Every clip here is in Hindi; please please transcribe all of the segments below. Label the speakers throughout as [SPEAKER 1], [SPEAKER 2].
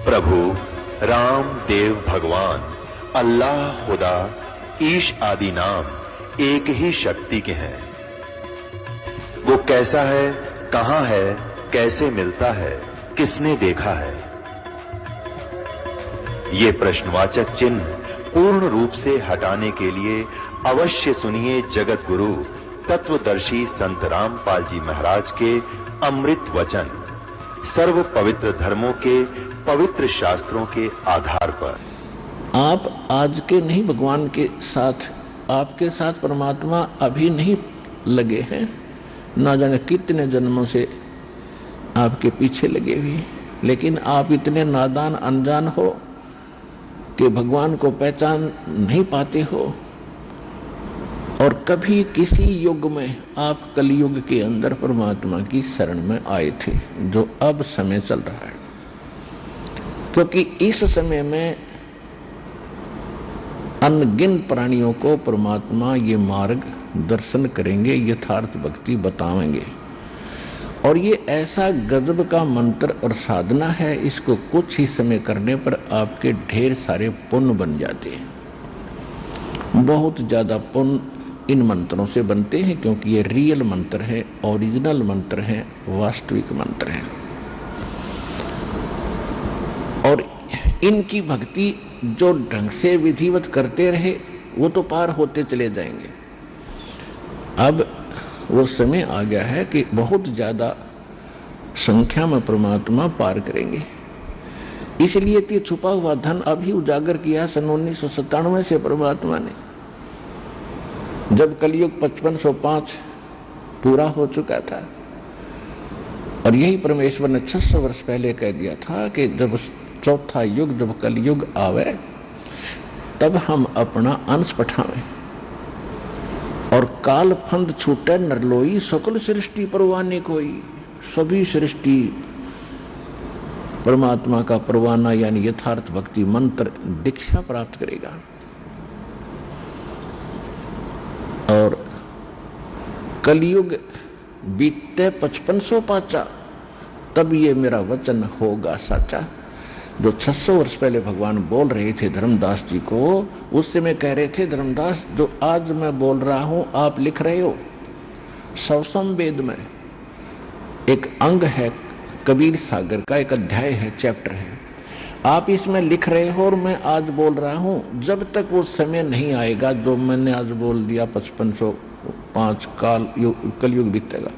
[SPEAKER 1] प्रभु राम देव भगवान अल्लाह खुदा ईश आदि नाम एक ही शक्ति के हैं। वो कैसा है, कहां है, कैसे मिलता है, किसने देखा है? ये प्रश्नवाचक चिन्ह पूर्ण रूप से हटाने के लिए अवश्य सुनिए जगत गुरु तत्वदर्शी संत रामपाल जी महाराज के अमृत वचन, सर्व पवित्र धर्मों के पवित्र शास्त्रों के आधार पर।
[SPEAKER 2] आप आज के नहीं, भगवान के साथ, आपके साथ परमात्मा अभी नहीं लगे हैं, ना जाने कितने जन्मों से आपके पीछे लगे हुए, लेकिन आप इतने नादान अनजान हो कि भगवान को पहचान नहीं पाते हो। और कभी किसी युग में आप कलयुग के अंदर परमात्मा की शरण में आए थे, जो अब समय चल रहा है, क्योंकि इस समय में अनगिन प्राणियों को परमात्मा ये मार्ग दर्शन करेंगे, यथार्थ भक्ति बताएंगे। और ये ऐसा गजब का मंत्र और साधना है, इसको कुछ ही समय करने पर आपके ढेर सारे पुण्य बन जाते हैं। बहुत ज्यादा पुण्य इन मंत्रों से बनते हैं, क्योंकि ये रियल मंत्र है, ओरिजिनल मंत्र है, वास्तविक मंत्र है। और इनकी भक्ति जो ढंग से विधिवत करते रहे वो तो पार होते चले जाएंगे। अब वो समय आ गया है कि बहुत ज्यादा संख्या में परमात्मा पार करेंगे। इसलिए तो छुपा हुआ धन अभी उजागर किया सन 1997 से परमात्मा ने, जब कलयुग 5505 पूरा हो चुका था। और यही परमेश्वर ने 600 वर्ष पहले कह दिया था कि जब चौथा युग, जब कलयुग आवे, तब हम अपना अंश पठावें। और काल फंद छूटे नरलोई, सकल सृष्टि परवाने कोई। सभी सृष्टि परमात्मा का परवाना यानी यथार्थ भक्ति मंत्र दीक्षा प्राप्त करेगा। और कलयुग बीतते 5500 पाचा, तब ये मेरा वचन होगा साचा। जो 600 वर्ष पहले भगवान बोल रहे थे धर्मदास जी को, उससे मैं कह रहे थे, धर्मदास जो आज मैं बोल रहा हूं आप लिख रहे हो, सवसम वेद में एक अंग है, कबीर सागर का एक अध्याय है, चैप्टर है, आप इसमें लिख रहे हो और मैं आज बोल रहा हूं। जब तक वो समय नहीं आएगा जो मैंने आज बोल दिया 5505 कलयुग बीतेगा,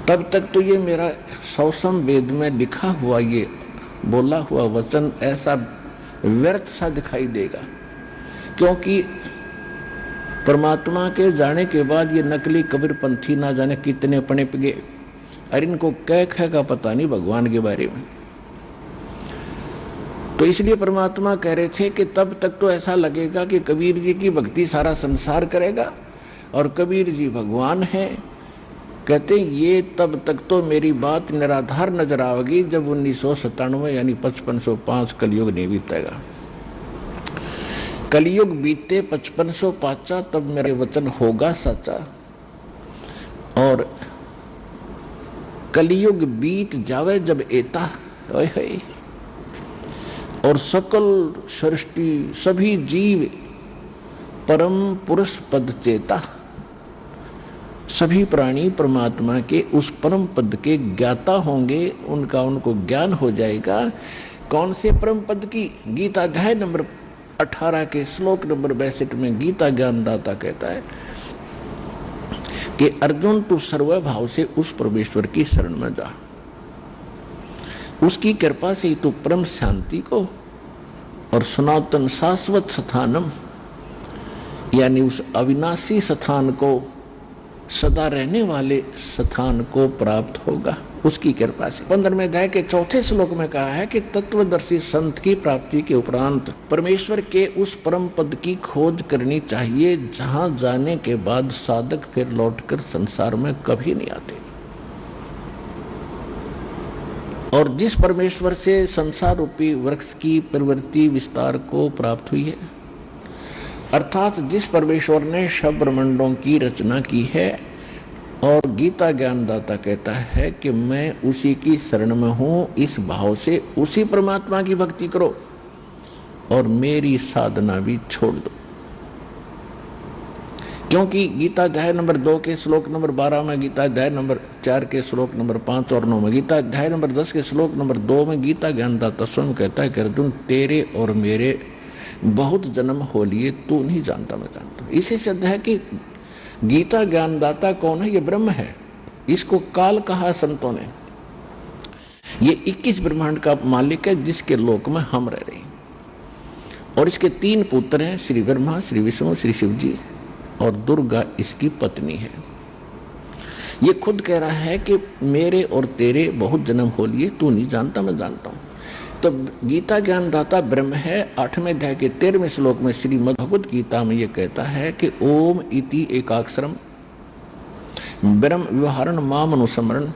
[SPEAKER 2] तब तक तो ये मेरा सवसम वेद में लिखा हुआ ये बोला हुआ वचन ऐसा व्यर्थ सा दिखाई देगा। क्योंकि परमात्मा के जाने के बाद ये नकली कबीरपंथी ना जाने कितने पनप गए, और इनको कह का पता नहीं भगवान के बारे में। तो इसलिए परमात्मा कह रहे थे कि तब तक तो ऐसा लगेगा कि कबीर जी की भक्ति सारा संसार करेगा और कबीर जी भगवान है। कहते ये तब तक तो मेरी बात निराधार नजर आएगी जब 1997 यानी 5505 कलयुग नहीं बीतेगा। कलयुग बीते 5505, तब मेरे वचन होगा सच्चा। और कलयुग बीत जावे जब एता, ओए होए, और सकल सृष्टि सभी जीव परम पुरुष पद चेता, सभी प्राणी परमात्मा के उस परम पद के ज्ञाता होंगे, उनको ज्ञान हो जाएगा। कौन से परम पद की? गीता अध्याय नंबर 18 के श्लोक नंबर 62 में गीता ज्ञानदाता कहता है कि अर्जुन तू सर्वभाव से उस परमेश्वर की शरण में जा, उसकी कृपा से ही तू परम शांति को और सनातन शाश्वत स्थानम यानी उस अविनाशी स्थान को, सदा रहने वाले स्थान को प्राप्त होगा उसकी कृपा से। 15वें अध्याय के 4थे श्लोक में कहा है कि तत्वदर्शी संत की प्राप्ति के उपरांत परमेश्वर के उस परम पद की खोज करनी चाहिए, जहां जाने के बाद साधक फिर लौटकर संसार में कभी नहीं आते। और जिस परमेश्वर से संसार रूपी वृक्ष की प्रवृत्ति विस्तार को प्राप्त हुई है, अर्थात जिस परमेश्वर ने सब ब्रह्मांडों की रचना की है, और गीता ज्ञानदाता कहता है कि मैं उसी की शरण में हूं, इस भाव से उसी परमात्मा की भक्ति करो और मेरी साधना भी छोड़ दो। क्योंकि गीता अध्याय नंबर 2 के श्लोक नंबर 12 में, गीता अध्याय नंबर 4 के श्लोक नंबर 5 और 9 में, गीता अध्याय नंबर 10 के श्लोक नंबर 2 में गीता ज्ञानदाता स्वयं कहता है कि अर्जुन तेरे और मेरे बहुत जन्म हो लिए, तू नहीं जानता मैं जानता। इसी से है कि गीता ज्ञानदाता कौन है? ये ब्रह्म है। इसको काल कहा संतों ने। ये 21 ब्रह्मांड का मालिक है जिसके लोक में हम रह रहे हैं। और इसके 3 पुत्र हैं, श्री ब्रह्मा, श्री विष्णु, श्री शिव जी, और दुर्गा इसकी पत्नी है। ये खुद कह रहा है कि मेरे और तेरे बहुत जन्म हो लिए, तू नहीं जानता मैं जानता हूं। तो गीता ज्ञानदाता ब्रह्म है। 8वें अध्याय के 13वें श्लोक में श्रीमद् भगवद गीता में ये कहता है कि ओम इति एकाक्षरम ब्रह्म व्यवहारण माम अनुस्मरण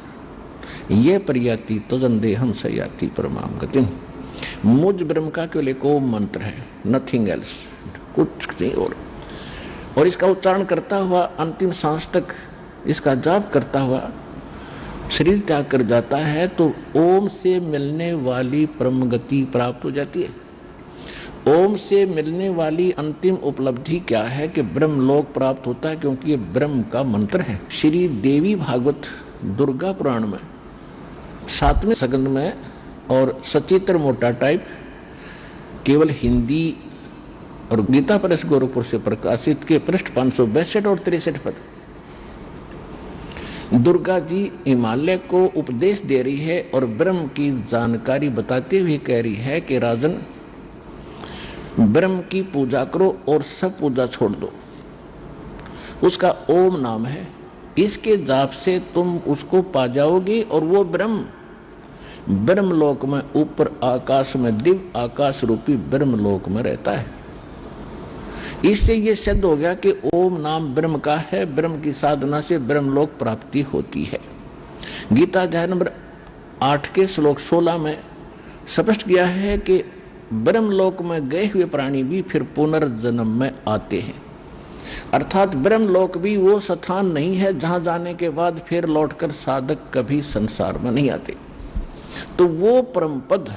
[SPEAKER 2] ये परियाति तजन देहम सयाति परमाम गतिम। मुझ ब्रह्म का केवल एक ओम मंत्र है, नथिंग एल्स, कुछ नहीं और इसका उच्चारण करता हुआ अंतिम सांस तक इसका जाप करता हुआ शरीर त्याग कर जाता है तो ओम से मिलने वाली परम गति प्राप्त हो जाती है। ओम से मिलने वाली अंतिम उपलब्धि क्या है कि ब्रह्मलोक प्राप्त होता है, क्योंकि ये ब्रह्म का मंत्र है। श्री देवी भागवत दुर्गा पुराण में 7वें सगंध में और सचित्र मोटा टाइप केवल हिंदी और गीता प्रेस गोरखपुर से प्रकाशित के पृष्ठ 562 और 63 पर दुर्गा जी हिमालय को उपदेश दे रही है और ब्रह्म की जानकारी बताते हुए कह रही है कि राजन, ब्रह्म की पूजा करो और सब पूजा छोड़ दो। उसका ओम नाम है, इसके जाप से तुम उसको पा जाओगे और वो ब्रह्मलोक में ऊपर आकाश में दिव्य आकाश रूपी ब्रह्मलोक में रहता है। इससे ये सिद्ध हो गया कि ओम नाम ब्रह्म का है। ब्रह्म की साधना से ब्रह्मलोक प्राप्ति होती है। गीता अध्याय नंबर 8 के श्लोक 16 में स्पष्ट किया है कि ब्रह्मलोक में गए हुए प्राणी भी फिर पुनर्जन्म में आते हैं। अर्थात ब्रह्मलोक भी वो स्थान नहीं है जहां जाने के बाद फिर लौटकर साधक कभी संसार में नहीं आते। तो वो परम पद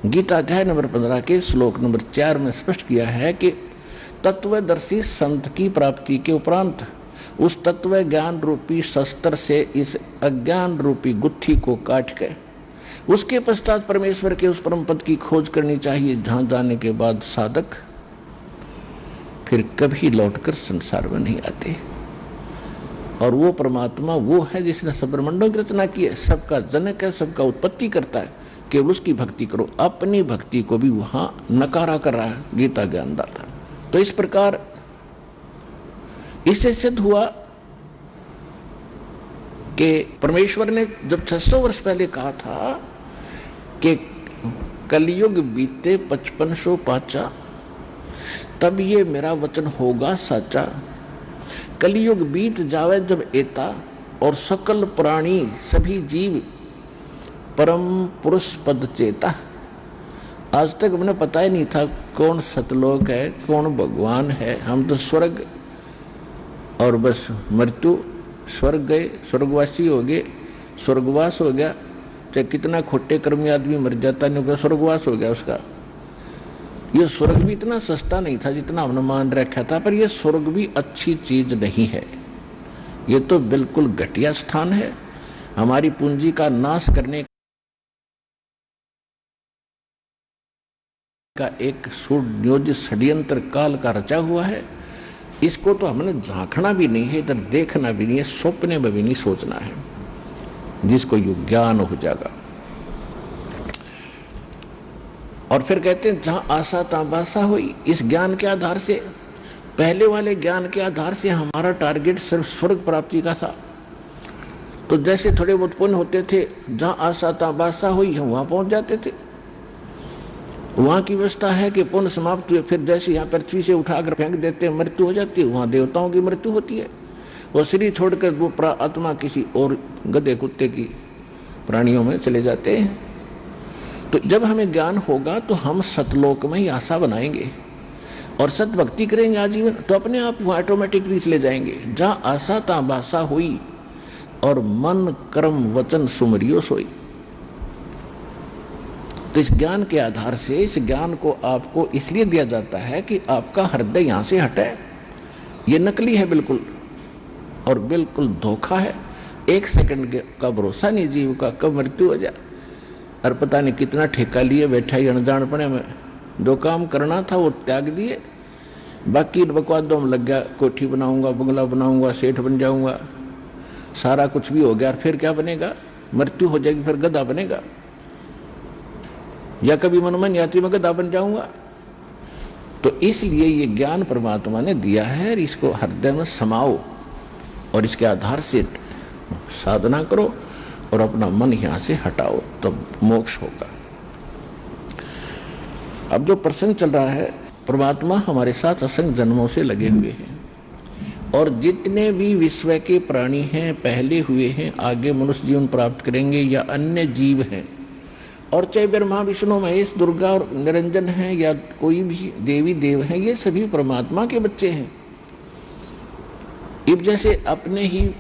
[SPEAKER 2] गीता अध्याय नंबर 15 के श्लोक नंबर 4 में स्पष्ट किया है कि तत्वदर्शी संत की प्राप्ति के उपरांत उस तत्व ज्ञान रूपी शस्त्र से इस अज्ञान रूपी गुत्थी को काट के उसके पश्चात परमेश्वर के उस परम पद की खोज करनी चाहिए, जहां जाने के बाद साधक फिर कभी लौटकर संसार में नहीं आते। और वो परमात्मा वो है जिसने सब ब्रह्मांडों की रचना की है, सबका जनक है, सबका उत्पत्ति करता है। केवल उसकी भक्ति करो। अपनी भक्ति को भी वहां नकारा कर रहा है गीता ज्ञानदाता। तो इस प्रकार इससे सिद्ध हुआ कि परमेश्वर ने जब 600 वर्ष पहले कहा था कि कलयुग बीते 5500 पाचा, तब ये मेरा वचन होगा साचा। कलयुग बीत जावे जब एता और सकल प्राणी सभी जीव परम पुरुष पद चेता। आज तक मैंने पता ही नहीं था कौन सतलोक है, कौन भगवान है। हम तो स्वर्ग और बस मृत्यु, स्वर्ग गए, स्वर्गवासी हो गए, स्वर्गवास हो गया। चाहे कितना खोटे कर्मी आदमी मर जाता नहीं होगा, स्वर्गवास हो गया उसका। ये स्वर्ग भी इतना सस्ता नहीं था जितना हमने मान रखा था। पर यह स्वर्ग भी अच्छी चीज नहीं है, ये तो बिल्कुल घटिया स्थान है। हमारी पूंजी का नाश करने का एक सुनियोजित षड्यंत्र काल का रचा हुआ है। इसको तो हमने झांकना भी नहीं है, इधर देखना भी नहीं है, सपने में भी नहीं सोचना है, जिसको यू ज्ञान हो जाएगा। और फिर कहते हैं जहां आशा तहां बासा हुई। इस ज्ञान के आधार से, पहले वाले ज्ञान के आधार से हमारा टारगेट सिर्फ स्वर्ग प्राप्ति का था। तो जैसे थोड़े बहुत पुण्य होते थे, जहां आशा तहां बासा हुई, हम वहां पहुंच जाते थे। वहां की व्यवस्था है कि पुण्य समाप्त हुए, फिर जैसे यहाँ पृथ्वी से उठाकर फेंक देते हैं, मृत्यु हो जाती है। वहां देवताओं की मृत्यु होती है। वो शरीर छोड़कर वो आत्मा किसी और गधे कुत्ते की प्राणियों में चले जाते हैं। तो जब हमें ज्ञान होगा तो हम सतलोक में ही आशा बनाएंगे और सत भक्ति करेंगे आजीवन, तो अपने आप वहाँ ऑटोमेटिकली चले जाएंगे। जहाँ आशा तहाँ बासा हुई, और मन कर्म वचन सुमरियो सोई। तो इस ज्ञान के आधार से, इस ज्ञान को आपको इसलिए दिया जाता है कि आपका हृदय यहां से हटे। ये नकली है बिल्कुल, और बिल्कुल धोखा है। 1 सेकंड का भरोसा नहीं जीव का, कब मृत्यु हो जाए। और पता नहीं कितना ठेका लिए बैठा ही अनजानपने में, जो काम करना था वो त्याग दिए, बाकी बकवादों में लग गया। कोठी बनाऊंगा, बंगला बनाऊंगा, सेठ बन जाऊंगा, सारा कुछ भी हो गया। फिर क्या बनेगा? मृत्यु हो जाएगी, फिर गधा बनेगा। या कभी मन में नहीं आती मैं गधा बन जाऊंगा। तो इसलिए ये ज्ञान परमात्मा ने दिया है, इसको हृदय में समाओ और इसके आधार से साधना करो और अपना मन यहां से हटाओ, तब मोक्ष होगा। अब जो प्रसंग चल रहा है, परमात्मा हमारे साथ असंख्य जन्मों से लगे हुए हैं, और जितने भी विश्व के प्राणी हैं, पहले हुए हैं, आगे मनुष्य जीवन प्राप्त करेंगे या अन्य जीव हैं, और चाहे ब्रह्मा विष्णु महेश दुर्गा और निरंजन हैं या कोई भी देवी देव हैं, ये सभी परमात्मा के बच्चे हैं। अब जैसे अपने ही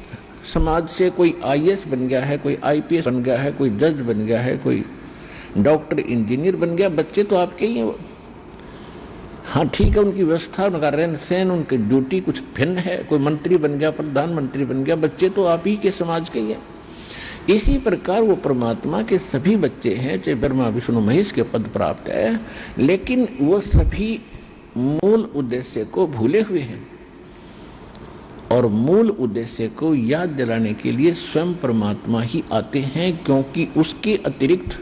[SPEAKER 2] समाज से कोई आईएएस बन गया है, कोई आईपीएस बन गया है, कोई जज बन गया है, कोई डॉक्टर इंजीनियर बन गया, बच्चे तो आपके ही हैं। हाँ ठीक है, उनकी व्यवस्था, उनका रहन सहन, उनकी ड्यूटी कुछ भिन्न है। कोई मंत्री बन गया, प्रधानमंत्री बन गया, बच्चे तो आप ही के समाज के ही हैं। इसी प्रकार वो परमात्मा के सभी बच्चे हैं, चाहे ब्रह्मा विष्णु महेश के पद प्राप्त है, लेकिन वो सभी मूल उद्देश्य को भूले हुए हैं। और मूल उद्देश्य को याद दिलाने के लिए स्वयं परमात्मा ही आते हैं, क्योंकि उसके अतिरिक्त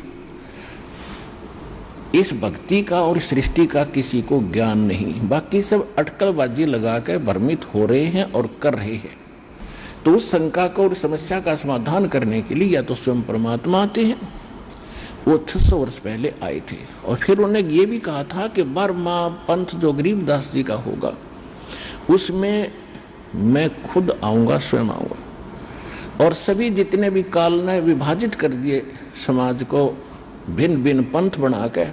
[SPEAKER 2] इस भक्ति का और सृष्टि का किसी को ज्ञान नहीं। बाकी सब अटकलबाजी लगा कर भ्रमित हो रहे हैं और कर रहे हैं। तो उस शंका को और समस्या का समाधान करने के लिए या तो स्वयं परमात्मा आते हैं। वो 600 वर्ष पहले आए थे, और फिर उन्होंने ये भी कहा था कि 12वां पंथ जो गरीबदास जी का होगा, उसमें मैं खुद आऊंगा, स्वयं आऊंगा। और सभी जितने भी काल ने विभाजित कर दिए समाज को, भिन्न भिन्न पंथ बना के,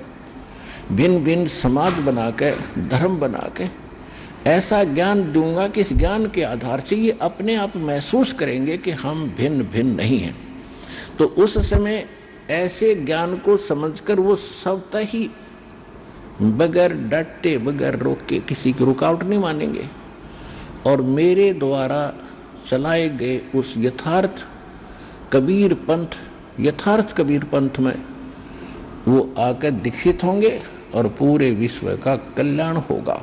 [SPEAKER 2] भिन्न भिन्न समाज बना के, धर्म बना के, ऐसा ज्ञान दूंगा कि इस ज्ञान के आधार से ये अपने आप महसूस करेंगे कि हम भिन्न भिन्न नहीं हैं। तो उस समय ऐसे ज्ञान को समझकर वो स्वतः ही बगैर डटे, बगैर रोके, किसी की रुकावट नहीं मानेंगे, और मेरे द्वारा चलाए गए उस यथार्थ कबीर पंथ में वो आकर दीक्षित होंगे और पूरे विश्व का कल्याण होगा।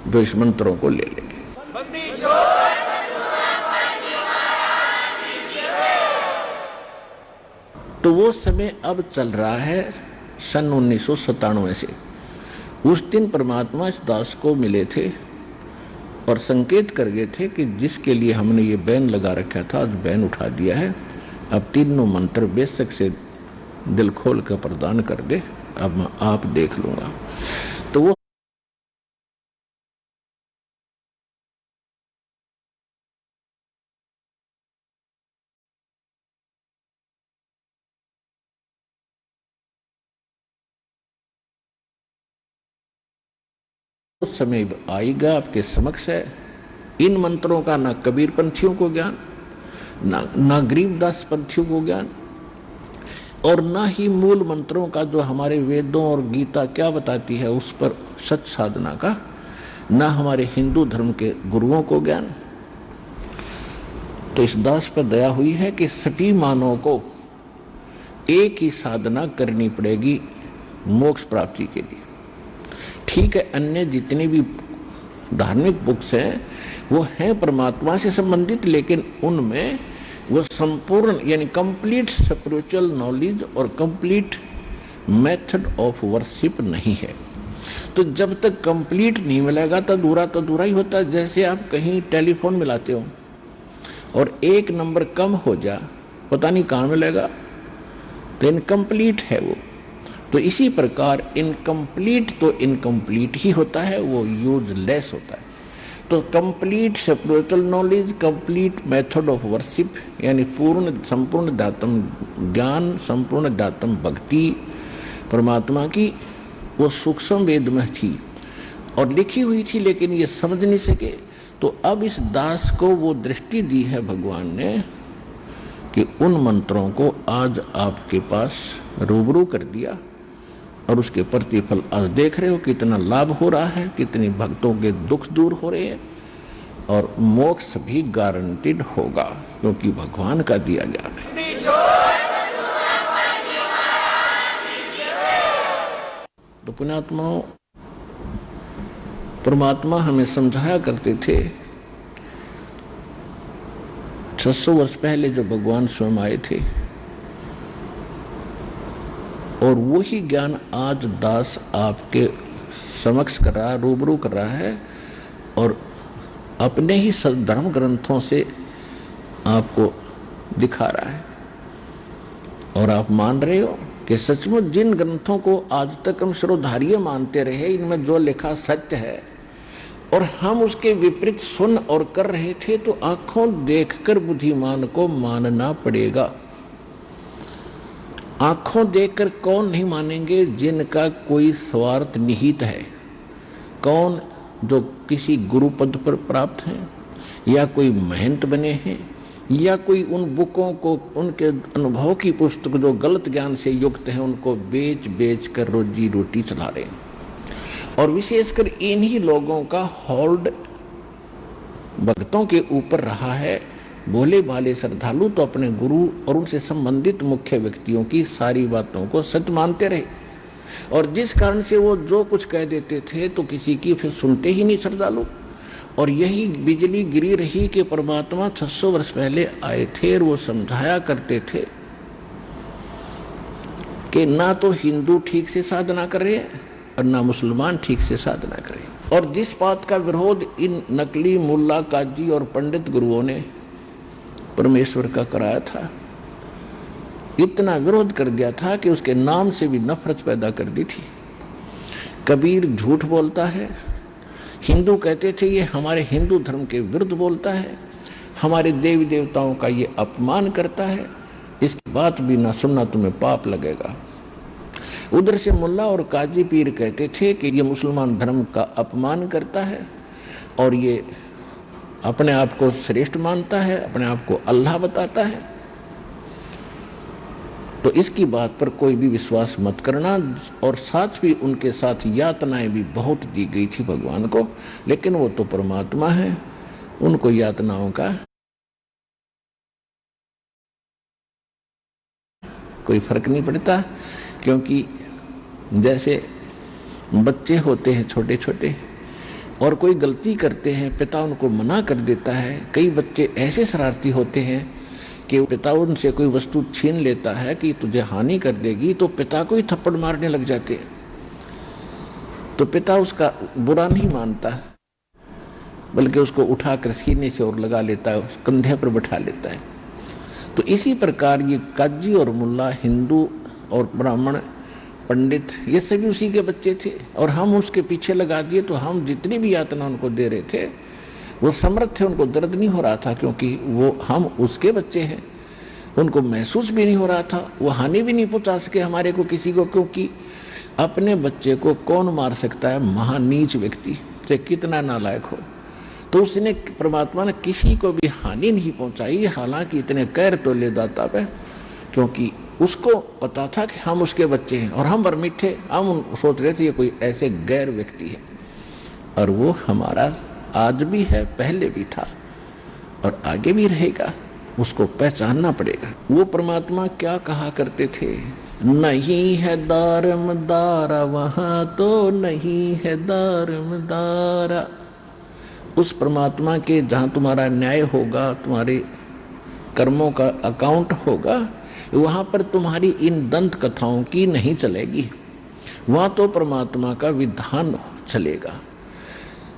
[SPEAKER 2] जो इस मंत्रों को ले लेंगे। तो वो समय अब चल रहा है सन 1997 से। उस दिन परमात्मा इस दास को मिले थे और संकेत कर गए थे कि जिसके लिए हमने ये बैन लगा रखा था, आज बैन उठा दिया है। अब तीनों मंत्र बेशक से दिल खोल कर प्रदान कर दे, अब मैं आप देख लूंगा। तो वो उस समय आएगा आपके समक्ष है। इन मंत्रों का ना कबीर पंथियों को ज्ञान, ना गरीबदास पंथियों को ज्ञान, और ना ही मूल मंत्रों का जो हमारे वेदों और गीता क्या बताती है उस पर सच साधना का, ना हमारे हिंदू धर्म के गुरुओं को ज्ञान। तो इस दास पर दया हुई है कि सभी मानवों को एक ही साधना करनी पड़ेगी मोक्ष प्राप्ति के लिए। ठीक है, अन्य जितनी भी धार्मिक बुक्स हैं वो हैं परमात्मा से संबंधित, लेकिन उनमें वो संपूर्ण यानी कंप्लीट स्पिरिचुअल नॉलेज और कंप्लीट मेथड ऑफ वर्शिप नहीं है। तो जब तक कंप्लीट नहीं मिलेगा तो अधूरा ही होता है। जैसे आप कहीं टेलीफोन मिलाते हो और एक नंबर कम हो जा, पता नहीं कहाँ मिलेगा, तो इनकम्प्लीट है वो। तो इसी प्रकार इनकम्प्लीट तो इनकम्प्लीट ही होता है, वो यूजलेस होता है। तो complete spiritual knowledge, complete method of worship यानी संपूर्ण दातम ज्ञान, संपूर्ण दातम भक्ति परमात्मा की वो सूक्ष्म वेद में थी और लिखी हुई थी, लेकिन ये समझ नहीं सके। तो अब इस दास को वो दृष्टि दी है भगवान ने कि उन मंत्रों को आज आपके पास रूबरू कर दिया और उसके प्रतिफल आज देख रहे हो कितना लाभ हो रहा है, कितने भक्तों के दुख दूर हो रहे हैं और मोक्ष भी गारंटीड होगा क्योंकि भगवान का दिया ज्ञान है। तो पुण्यात्माओं, परमात्मा हमें समझाया करते थे 600 वर्ष पहले जो भगवान स्वयं आए थे और वही ज्ञान आज दास आपके समक्ष कर रहा, रूबरू कर रहा है और अपने ही धर्म ग्रंथों से आपको दिखा रहा है और आप मान रहे हो कि सचमुच जिन ग्रंथों को आज तक हम सर्वधार्य मानते रहे, इनमें जो लिखा सत्य है और हम उसके विपरीत सुन और कर रहे थे, तो आंखों देखकर बुद्धिमान को मानना पड़ेगा। आंखों देखकर कौन नहीं मानेंगे? जिनका कोई स्वार्थ निहित है। कौन? जो किसी गुरु पद पर प्राप्त हैं या कोई महंत बने हैं या कोई उन बुकों को, उनके अनुभव की पुस्तक जो गलत ज्ञान से युक्त है, उनको बेच बेच कर रोजी रोटी चला रहे हैं। और विशेषकर इन्हीं लोगों का होल्ड भक्तों के ऊपर रहा है। भोले भाले श्रद्धालु तो अपने गुरु और उनसे संबंधित मुख्य व्यक्तियों की सारी बातों को सत्य मानते रहे और जिस कारण से वो जो कुछ कह देते थे तो किसी की फिर सुनते ही नहीं श्रद्धालु। और यही बिजली गिरी रही कि परमात्मा 600 वर्ष पहले आए थे और वो समझाया करते थे कि ना तो हिंदू ठीक से साधना कर रहे हैं और ना मुसलमान ठीक से साधना कर रहे हैं। और जिस बात का विरोध इन नकली मुल्ला काजी और पंडित गुरुओं ने परमेश्वर का कराया था, इतना विरोध कर दिया था कि उसके नाम से भी नफरत पैदा कर दी थी। कबीर झूठ बोलता है, हिंदू कहते थे ये हमारे हिंदू धर्म के विरुद्ध बोलता है, हमारे देवी देवताओं का ये अपमान करता है, इसकी बात भी ना सुनना तुम्हें पाप लगेगा। उधर से मुल्ला और काजी पीर कहते थे कि ये मुसलमान धर्म का अपमान करता है और ये अपने आप को श्रेष्ठ मानता है, अपने आप को अल्लाह बताता है। तो इसकी बात पर कोई भी विश्वास मत करना। और साथ भी उनके साथ यातनाएं भी बहुत दी गई थी भगवान को, लेकिन वो तो परमात्मा है, उनको यातनाओं का कोई फर्क नहीं पड़ता। क्योंकि जैसे बच्चे होते हैं छोटे छोटे और कोई गलती करते हैं, पिता उनको मना कर देता है। कई बच्चे ऐसे शरारती होते हैं कि पिता उनसे कोई वस्तु छीन लेता है कि तुझे हानि कर देगी, तो पिता को ही थप्पड़ मारने लग जाते हैं। तो पिता उसका बुरा नहीं मानता, बल्कि उसको उठाकर सीने से और लगा लेता है, कंधे पर बैठा लेता है। तो इसी प्रकार ये काजी और मुल्ला, हिंदू और ब्राह्मण, पंडित, ये सभी उसी के बच्चे थे और हम उसके पीछे लगा दिए। तो हम जितनी भी यातना उनको दे रहे थे वो समर्थ थे, उनको दर्द नहीं हो रहा था क्योंकि वो हम उसके बच्चे हैं। उनको महसूस भी नहीं हो रहा था, वो हानि भी नहीं पहुंचा सके हमारे को किसी को, क्योंकि अपने बच्चे को कौन मार सकता है? महानीच व्यक्ति, चाहे कितना नालायक हो। तो उसने, परमात्मा ने किसी को भी हानि नहीं पहुंचाई, हालांकि इतने कैर तो ले दाता पे, क्योंकि उसको पता था कि हम उसके बच्चे हैं और हम बरमिट थे। हम सोच रहे थे ये कोई ऐसे गैर व्यक्ति है और वो हमारा आज भी है, पहले भी था और आगे भी रहेगा। उसको पहचानना पड़ेगा। वो परमात्मा क्या कहा करते थे? नहीं है दारमदारा वहां तो नहीं है दारमदारा। उस परमात्मा के जहां तुम्हारा न्याय होगा, तुम्हारे कर्मों का अकाउंट होगा, वहां पर तुम्हारी इन दंत कथाओं की नहीं चलेगी। वहां तो परमात्मा का विधान चलेगा।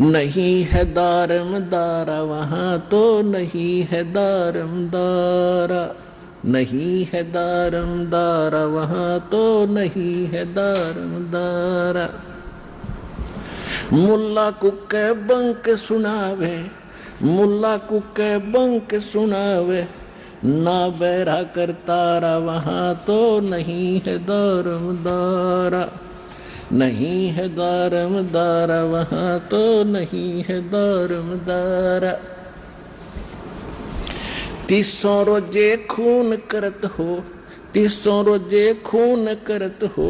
[SPEAKER 2] नहीं है दारमदारा वहां तो नहीं है दारमदारा, नहीं है दारमदारा वहां तो नहीं है दारमदारा। मुल्ला कुके बंक सुनावे, मुल्ला कुके बंक सुनावे, ना बैरा करतारा वहां तो नहीं है दारमदारा, नहीं है दारमदारा वहां तो नहीं है दारमदारा। तीसों रोजे खून करत हो, तीसों रोजे खून करत हो,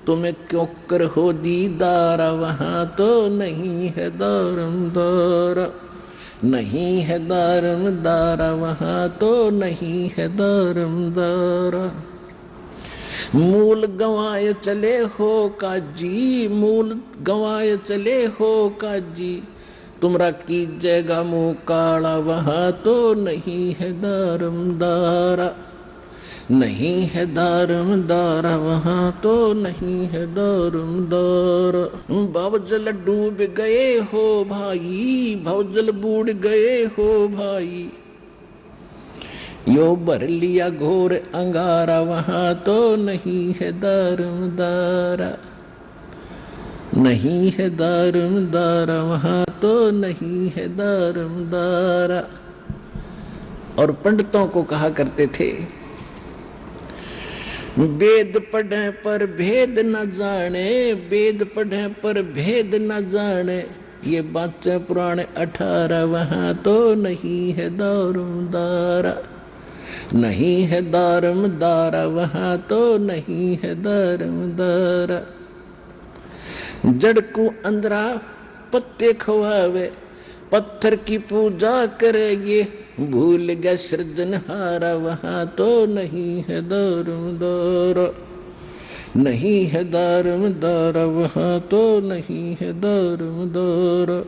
[SPEAKER 2] तुम्हें क्यों कर हो दीदार, वहां तो नहीं है दारमदार, नहीं है दारमदार, वहां तो नहीं है दारमदार। मूल गंवाए चले हो काजी, मूल गंवाए चले हो काजी, तुमरा कीजिएगा मुंह काला, वहां तो नहीं है दारमदारा, नहीं है दारमदारा, वहां तो नहीं है दारमदारा। भवजल डूब गए हो भाई, भवजल बूढ़ गए हो भाई, यो भर लिया घोर अंगारा, वहां तो नहीं है दारमदारा, नहीं है दारमदारा, वहां तो नहीं है दारमदारा। और पंडितों को कहा करते थे, वेद पढ़े पर भेद न जाने, वेद पढ़े पर भेद न जाने, ये बातें पुराने 18, वहां तो नहीं है दारमदारा, नहीं है दारमदारा, वहां तो नहीं है दारमदारा। जड़ को अंदरा पत्ते खवावे, पत्थर की पूजा करेंगे, भूल गए सृजनहारा, वहां तो नहीं है दारमदारा, नहीं है दारमदारा, वहां तो नहीं है दारमदारा।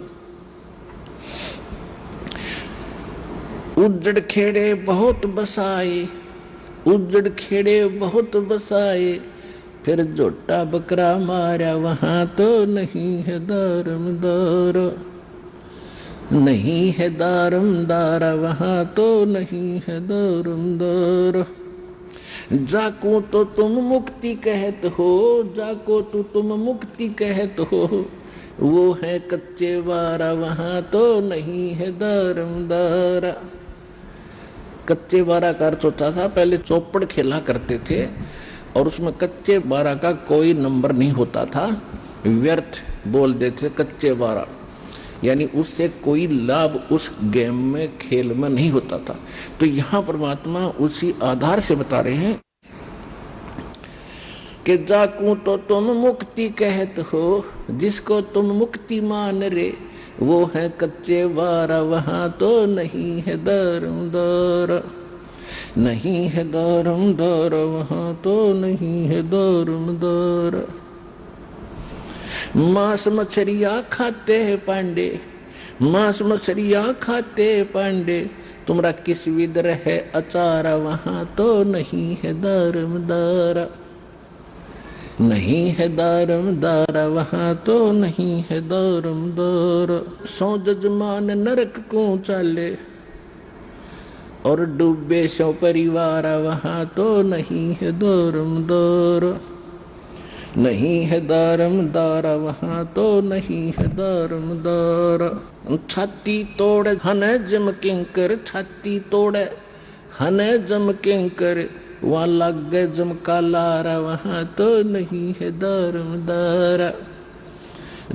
[SPEAKER 2] उजड़ खेड़े बहुत बसाए, उजड़ खेड़े बहुत बसाए, फिर जोटा बकरा मारा, वहां तो नहीं है दारमदारा, नहीं है दारमदारा, वहां तो नहीं है दारमदारा। जाको तो तुम मुक्ति कहत हो, जाको तो तुम मुक्ति कहत हो, वो है कच्चे वारा, वहां तो नहीं है दारमदारा। कच्चे बारा का अर्थ होता था, पहले चौपड़ खेला करते थे और उसमें कच्चे बारा का कोई नंबर नहीं होता था, व्यर्थ बोल देते कच्चे बारा, यानी उससे कोई लाभ उस गेम में खेल में नहीं होता था। तो यहाँ परमात्मा उसी आधार से बता रहे हैं कि जाकू तो तुम मुक्ति कहत हो, जिसको तुम मुक्ति मान रे, वो है कच्चे बारा, वहां तो नहीं है दारमदारा, नहीं है दारमदारा, वहां तो नहीं है दारमदारा। मांस मछलियाँ खाते हैं पांडे, मांस मछलियाँ खाते पांडे, तुमरा किस विदर है अचारा, वहां तो नहीं है दारमदारा, नहीं है दारमदारा, वहां तो नहीं है दारमदारा। सौ जजमान नरक को चाले और डूबे सौ परिवार, वहां तो नहीं है दारमदारा, नहीं है दारमदारा, वहां तो नहीं है दारमदारा। छाती तोड़ हन जम किंकर, छाती तोड़ हन जम किंकर, वहां लग गए जम कालारा, वहां तो नहीं है दारमदारा,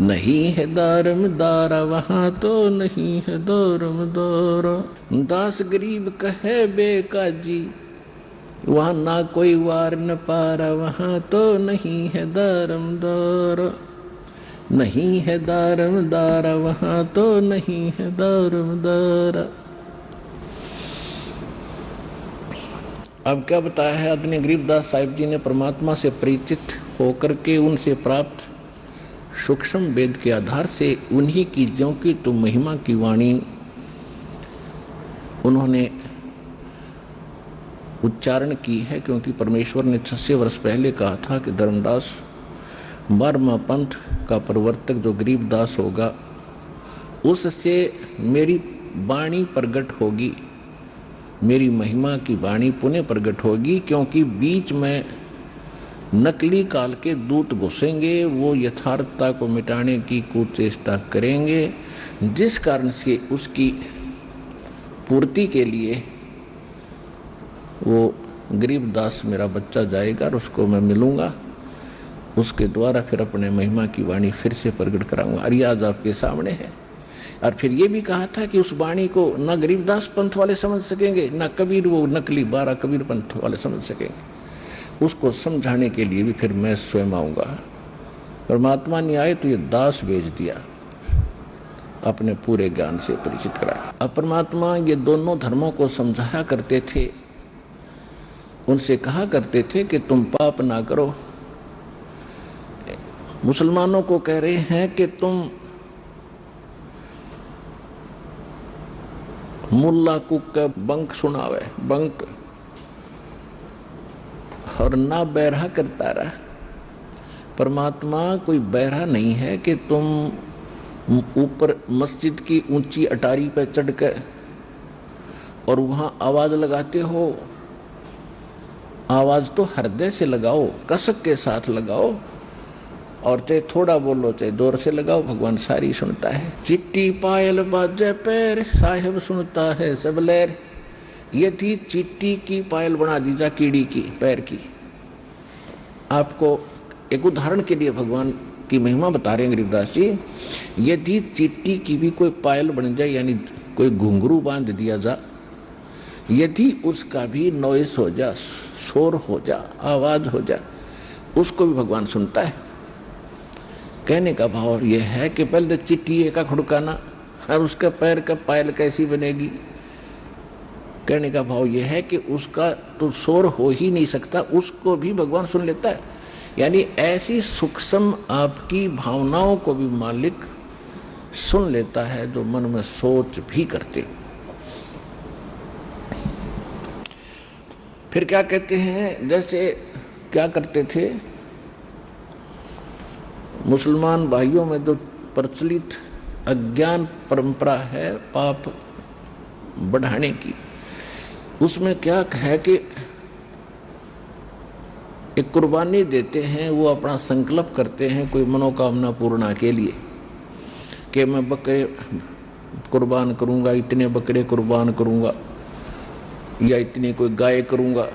[SPEAKER 2] नहीं है दारमदारा, वहां तो नहीं है दारमदारा। दास गरीब कहे बेकाजी, वहां ना कोई वार न पारा, वहां तो नहीं है दारमदारा, नहीं है दारमदारा, वहां तो नहीं है दारमदारा। अब क्या बताया है आदरणीय गरीबदास साहिब जी ने, परमात्मा से परिचित होकर के उनसे प्राप्त सूक्ष्म वेद के आधार से उन्हीं की ज्यों की तो महिमा की वाणी उन्होंने उच्चारण की है, क्योंकि परमेश्वर ने 600 वर्ष पहले कहा था कि धर्मदास 12वां पंथ का प्रवर्तक जो गरीबदास होगा उससे मेरी वाणी प्रकट होगी, मेरी महिमा की वाणी पुनः प्रकट होगी, क्योंकि बीच में नकली काल के दूत घुसेंगे, वो यथार्थता को मिटाने की कुचेष्टा करेंगे, जिस कारण से उसकी पूर्ति के लिए वो गरीबदास मेरा बच्चा जाएगा और उसको मैं मिलूंगा, उसके द्वारा फिर अपने महिमा की वाणी फिर से प्रकट कराऊंगा। और आज आपके सामने है और फिर ये भी कहा था कि उस वाणी को न गरीबदास पंथ वाले समझ सकेंगे, न कबीर वो नकली 12 कबीर पंथ वाले समझ सकेंगे। उसको समझाने के लिए भी फिर मैं स्वयं आऊँगा। परमात्मा नहीं आए तो ये दास भेज दिया, अपने पूरे ज्ञान से परिचित कराया। अब परमात्मा ये दोनों धर्मों को समझाया करते थे, उनसे कहा करते थे कि तुम पाप ना करो। मुसलमानों को कह रहे हैं कि तुम मुल्ला कुक का बंक सुनावे, बंक, और ना बहरा करता रहा। परमात्मा कोई बहरा नहीं है कि तुम ऊपर मस्जिद की ऊंची अटारी पर चढ़कर और वहां आवाज लगाते हो। आवाज तो हृदय से लगाओ, कसक के साथ लगाओ, और चाहे थोड़ा बोलो चाहे जोर से लगाओ, भगवान सारी सुनता है। चिट्टी पायल बाजे पैर, साहिब सुनता है सब लहर। ये थी चिट्टी की पायल बना दी जा, कीड़ी की पैर की। आपको एक उदाहरण के लिए भगवान की महिमा बता रहे हैं गरीबदास जी। यदि चिट्टी की भी कोई पायल बन जाए, यानी कोई घुंघरू बांध दिया जा, यदि उसका भी नॉइस हो जा, शोर हो जा, आवाज हो जा, उसको भी भगवान सुनता है। कहने का भाव यह है कि पहले चिट्टी का खुड़काना और उसका पैर का पायल कैसी बनेगी। कहने का भाव यह है कि उसका तो शोर हो ही नहीं सकता, उसको भी भगवान सुन लेता है। यानी ऐसी सूक्ष्म आपकी भावनाओं को भी मालिक सुन लेता है जो मन में सोच भी करते। फिर क्या कहते हैं, जैसे क्या करते थे मुसलमान भाइयों में जो प्रचलित अज्ञान परंपरा है पाप बढ़ाने की, उसमें क्या है कि एक कुर्बानी देते हैं, वो अपना संकल्प करते हैं कोई मनोकामना पूर्णा के लिए कि मैं बकरे कुर्बान करूंगा, इतने बकरे कुर्बान करूंगा, या इतनी कोई गाय करूंगा।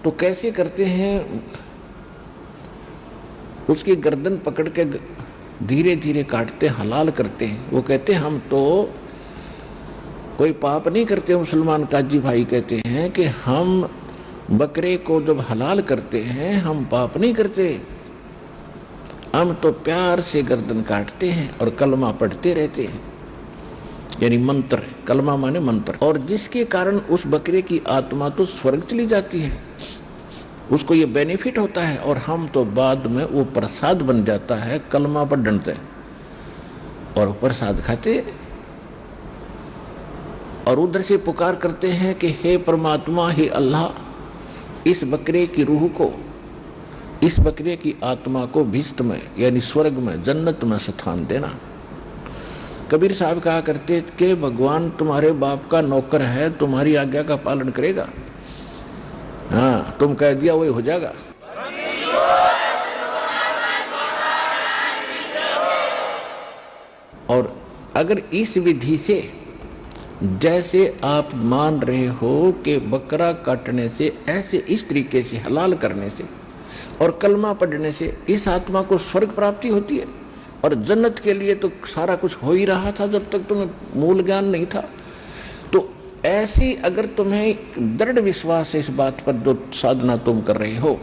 [SPEAKER 2] तो कैसे करते हैं, उसकी गर्दन पकड़ के धीरे धीरे काटते, हलाल करते हैं। वो कहते हैं हम तो कोई पाप नहीं करते। मुसलमान काजी भाई कहते हैं कि हम बकरे को जब हलाल करते हैं हम पाप नहीं करते, हम तो प्यार से गर्दन काटते हैं और कलमा पढ़ते रहते हैं, यानी मंत्र, कलमा माने मंत्र, और जिसके कारण उस बकरे की आत्मा तो स्वर्ग चली जाती है, उसको ये बेनिफिट होता है, और हम तो बाद में वो प्रसाद बन जाता है, कलमा पर डंडते और प्रसाद खाते, और उधर से पुकार करते हैं कि हे परमात्मा, हे अल्लाह, इस बकरे की रूह को, इस बकरे की आत्मा को भिष्ट में यानी स्वर्ग में, जन्नत में स्थान देना। कबीर साहब कहा करते कि भगवान तुम्हारे बाप का नौकर है, तुम्हारी आज्ञा का पालन करेगा। हाँ, तुम कह दिया वही हो जाएगा। और अगर इस विधि से जैसे आप मान रहे हो कि बकरा काटने से, ऐसे इस तरीके से हलाल करने से और कलमा पढ़ने से इस आत्मा को स्वर्ग प्राप्ति होती है, और जन्नत के लिए तो सारा कुछ हो ही रहा था जब तक तुम्हें मूल ज्ञान नहीं था। तो ऐसी अगर तुम्हें दृढ़ विश्वास है इस बात पर, जो साधना तुम कर रहे हो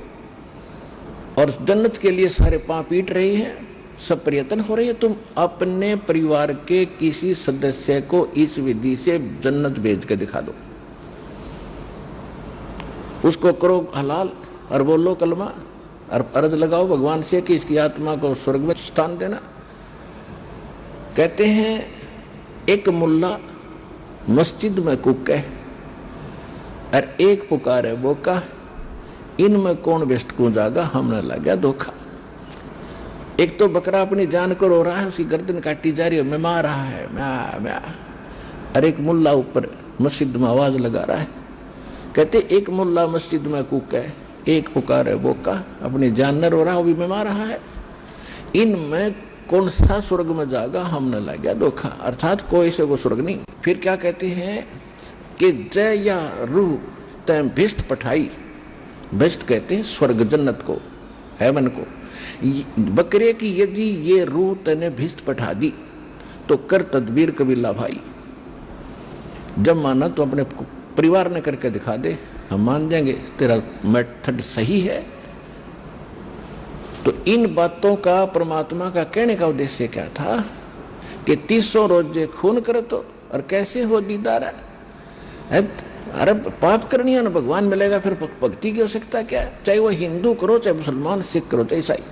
[SPEAKER 2] और जन्नत के लिए सारे पांव पीट रही हैं, सब प्रयत्न हो रही है, तुम अपने परिवार के किसी सदस्य को इस विधि से जन्नत भेज के दिखा दो, उसको करो हलाल और बोलो कलमा और अर्ज लगाओ भगवान से कि इसकी आत्मा को स्वर्ग में स्थान देना। कहते हैं एक मुल्ला मस्जिद में कुके और एक पुकारे बोका, इनमें कौन व्यस्त को जागा, हमने लगा धोखा। एक तो बकरा अपनी जान को रो रहा है, उसकी गर्दन काटी जा रही है, मैं मार रहा है, मैं, और एक मुल्ला ऊपर मस्जिद में आवाज लगा रहा है। कहते एक मुल्ला मस्जिद में कुके, एक पुकारे बोका, अपनी जान न रो रहा, वो भी मैं मार रहा है, इनमें कौन सा स्वर्ग में जागा, हमने लगा धोखा। अर्थात कोई से वो स्वर्ग नहीं। फिर क्या कहते हैं कि जय या रूह तय भिष्ट पठाई, भिष्ट कहते हैं स्वर्ग, जन्नत को, हेवन को। बकरे की यदि ये रूह तने भिष्ट पठा दी तो कर तदबीर कबीला भाई। जब माना तो अपने परिवार ने करके दिखा दे, हम मान जाएंगे तेरा मेथड सही है। तो इन बातों का परमात्मा का कहने का उद्देश्य क्या था कि 300 रोजे खून कर तो और कैसे हो दीदार है। अरे पाप करनी है ना, भगवान मिलेगा, फिर भक्ति की आवश्यकता क्या है? चाहे वो हिंदू करो, चाहे मुसलमान, सिख करो, चाहे ईसाई,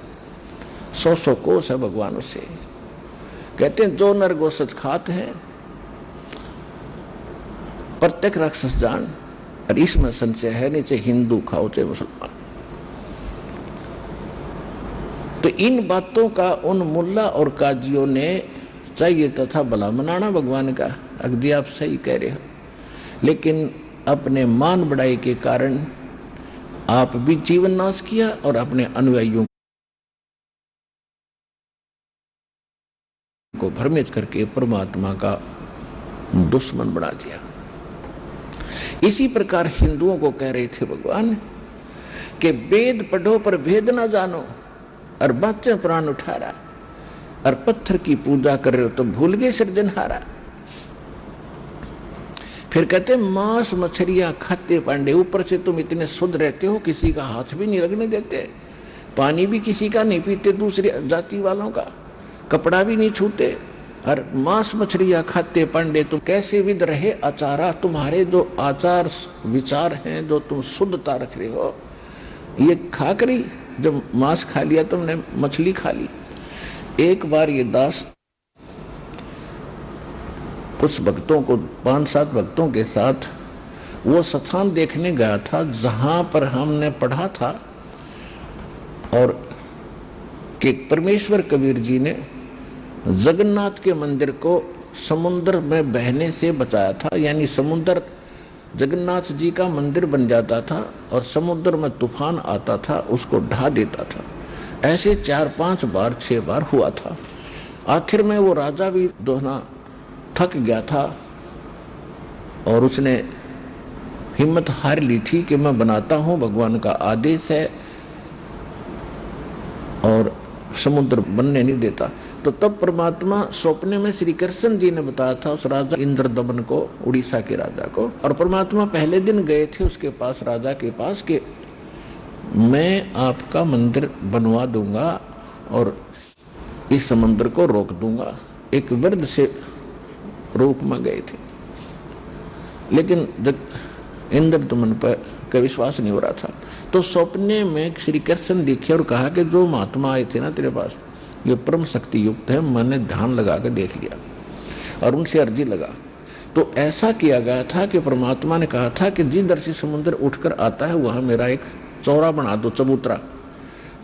[SPEAKER 2] 100 कोस है भगवान उससे। कहते हैं जो नर गोसत खात है प्रत्येक राक्षस जान, और इसमें संशय है नहीं, चाहे हिंदू खाओ चाहे मुसलमान। तो इन बातों का उन मुल्ला और काजियों ने चाहिए तथा भला मनाना भगवान का। अगदी आप सही कह रहे हो, लेकिन अपने मान बढ़ाई के कारण आप भी जीवन नाश किया और अपने अनुयायियों को भ्रमित करके परमात्मा का दुश्मन बना दिया। इसी प्रकार हिंदुओं को कह रहे थे भगवान कि वेद पढ़ो पर भेद ना जानो, और बातें प्राण उठा रहा, और पत्थर की पूजा कर रहे हो तो भूल गए सृजनहारा। फिर कहते मांस मछलियां खाते पांडे, ऊपर से तुम इतने शुद्ध रहते हो, किसी का हाथ भी नहीं लगने देते, पानी भी किसी का नहीं पीते, दूसरी जाति वालों का कपड़ा भी नहीं छूते, और मांस मछलियां खाते पांडे, तुम कैसे विद रहे आचारा। तुम्हारे जो आचार विचार हैं, जो तुम शुद्धता रख रहे हो, ये खा करी, जब मांस खा लिया तुमने, मछली खा ली। एक बार ये दास कुछ भक्तों को, 5-7 भक्तों के साथ वो स्थान देखने गया था जहां पर हमने पढ़ा था, और कि परमेश्वर कबीर जी ने जगन्नाथ के मंदिर को समुद्र में बहने से बचाया था। यानी समुद्र, जगन्नाथ जी का मंदिर बन जाता था और समुद्र में तूफान आता था, उसको ढा देता था। ऐसे 4-5 बार 6 बार हुआ था। आखिर में वो राजा भी दोहना थक गया था और उसने हिम्मत हार ली थी कि मैं बनाता हूं, भगवान का आदेश है और समुद्र बनने नहीं देता। तो तब परमात्मा स्वप्ने में श्री कृष्ण जी ने बताया था उस राजा इंद्रदमन को, उड़ीसा के राजा को, और परमात्मा पहले दिन गए थे उसके पास, राजा के पास, कि मैं आपका मंदिर बनवा दूंगा और इस समुद्र को रोक दूंगा। एक वृद्ध से रूप में गए थे, लेकिन जब इंद्रदमन पर का विश्वास नहीं हो रहा था, तो सपने में श्री कृष्ण दिखे और कहा कि जो महात्मा आए थे ना तेरे पास, ये परम शक्ति युक्त है, मैंने ध्यान लगा कर देख लिया और उनसे अर्जी लगा। तो ऐसा किया गया था कि परमात्मा ने कहा था कि जिधर से समुद्र उठकर आता है वहां मेरा एक चौरा बना दो, चबूतरा,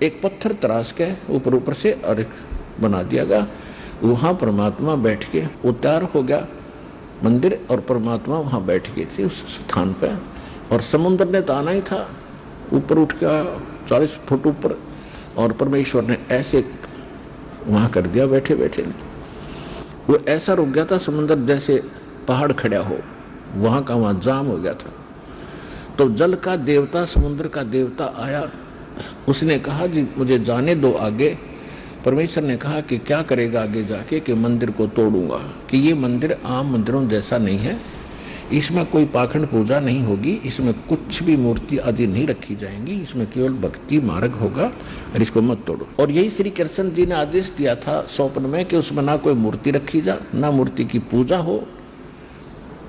[SPEAKER 2] एक पत्थर तराश के ऊपर से और एक बना दिया गया। वहां परमात्मा बैठ के उतार हो गया मंदिर, और परमात्मा वहां बैठ गए थे उस स्थान पर, और समुद्र ने तो आना ही था, ऊपर उठ गया 40 फुट ऊपर, और परमेश्वर ने ऐसे वहां कर दिया बैठे बैठे ने। वो ऐसा रुक गया था समुद्र जैसे पहाड़ खड़ा हो, वहां का वहां जाम हो गया था। तो जल का देवता, समुद्र का देवता आया, उसने कहा जी मुझे जाने दो आगे। परमेश्वर ने कहा कि क्या करेगा आगे जाके, कि मंदिर को तोड़ूंगा, कि ये मंदिर आम मंदिरों जैसा नहीं है, इसमें कोई पाखंड पूजा नहीं होगी, इसमें कुछ भी मूर्ति आदि नहीं रखी जाएंगी, इसमें केवल भक्ति मार्ग होगा, और इसको मत तोड़ो। और यही श्री कृष्ण जी ने आदेश दिया था स्वप्न में कि उसमें ना कोई मूर्ति रखी जा, ना मूर्ति की पूजा हो।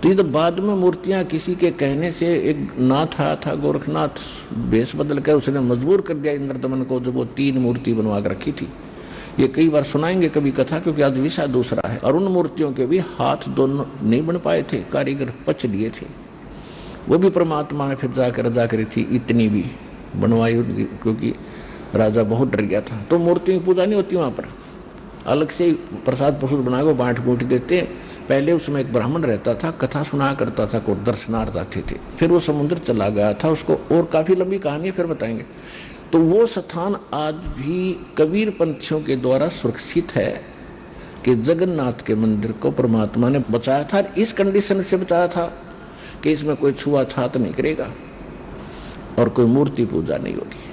[SPEAKER 2] तो ये तो बाद में मूर्तियां किसी के कहने से, एक नाथ आया था गोरखनाथ, भेष बदल कर उसने मजबूर कर दिया इंद्रदमन को, जब वो 3 मूर्ति बनवा कर रखी थी। ये कई बार सुनाएंगे कभी कथा, क्योंकि आज विषय दूसरा है। और उन मूर्तियों के भी हाथ दोनों नहीं बन पाए थे, कारीगर पच लिए थे। वो भी परमात्मा ने फिर जाकर रजा करी थी, इतनी भी बनवाई उनकी, क्योंकि राजा बहुत डर गया था। तो मूर्तियों की पूजा नहीं होती वहाँ पर, अलग से प्रसाद प्रसूद बना के बाँट बूट देते। पहले उसमें एक ब्राह्मण रहता था, कथा सुना करता था, को दर्शनार्थ आते थे। फिर वो समुद्र चला गया था, उसको और काफ़ी लंबी कहानी फिर बताएंगे। तो वो स्थान आज भी कबीर पंथियों के द्वारा सुरक्षित है कि जगन्नाथ के मंदिर को परमात्मा ने बचाया था। इस कंडीशन से बचाया था कि इसमें कोई छुआछात नहीं करेगा और कोई मूर्ति पूजा नहीं होगी।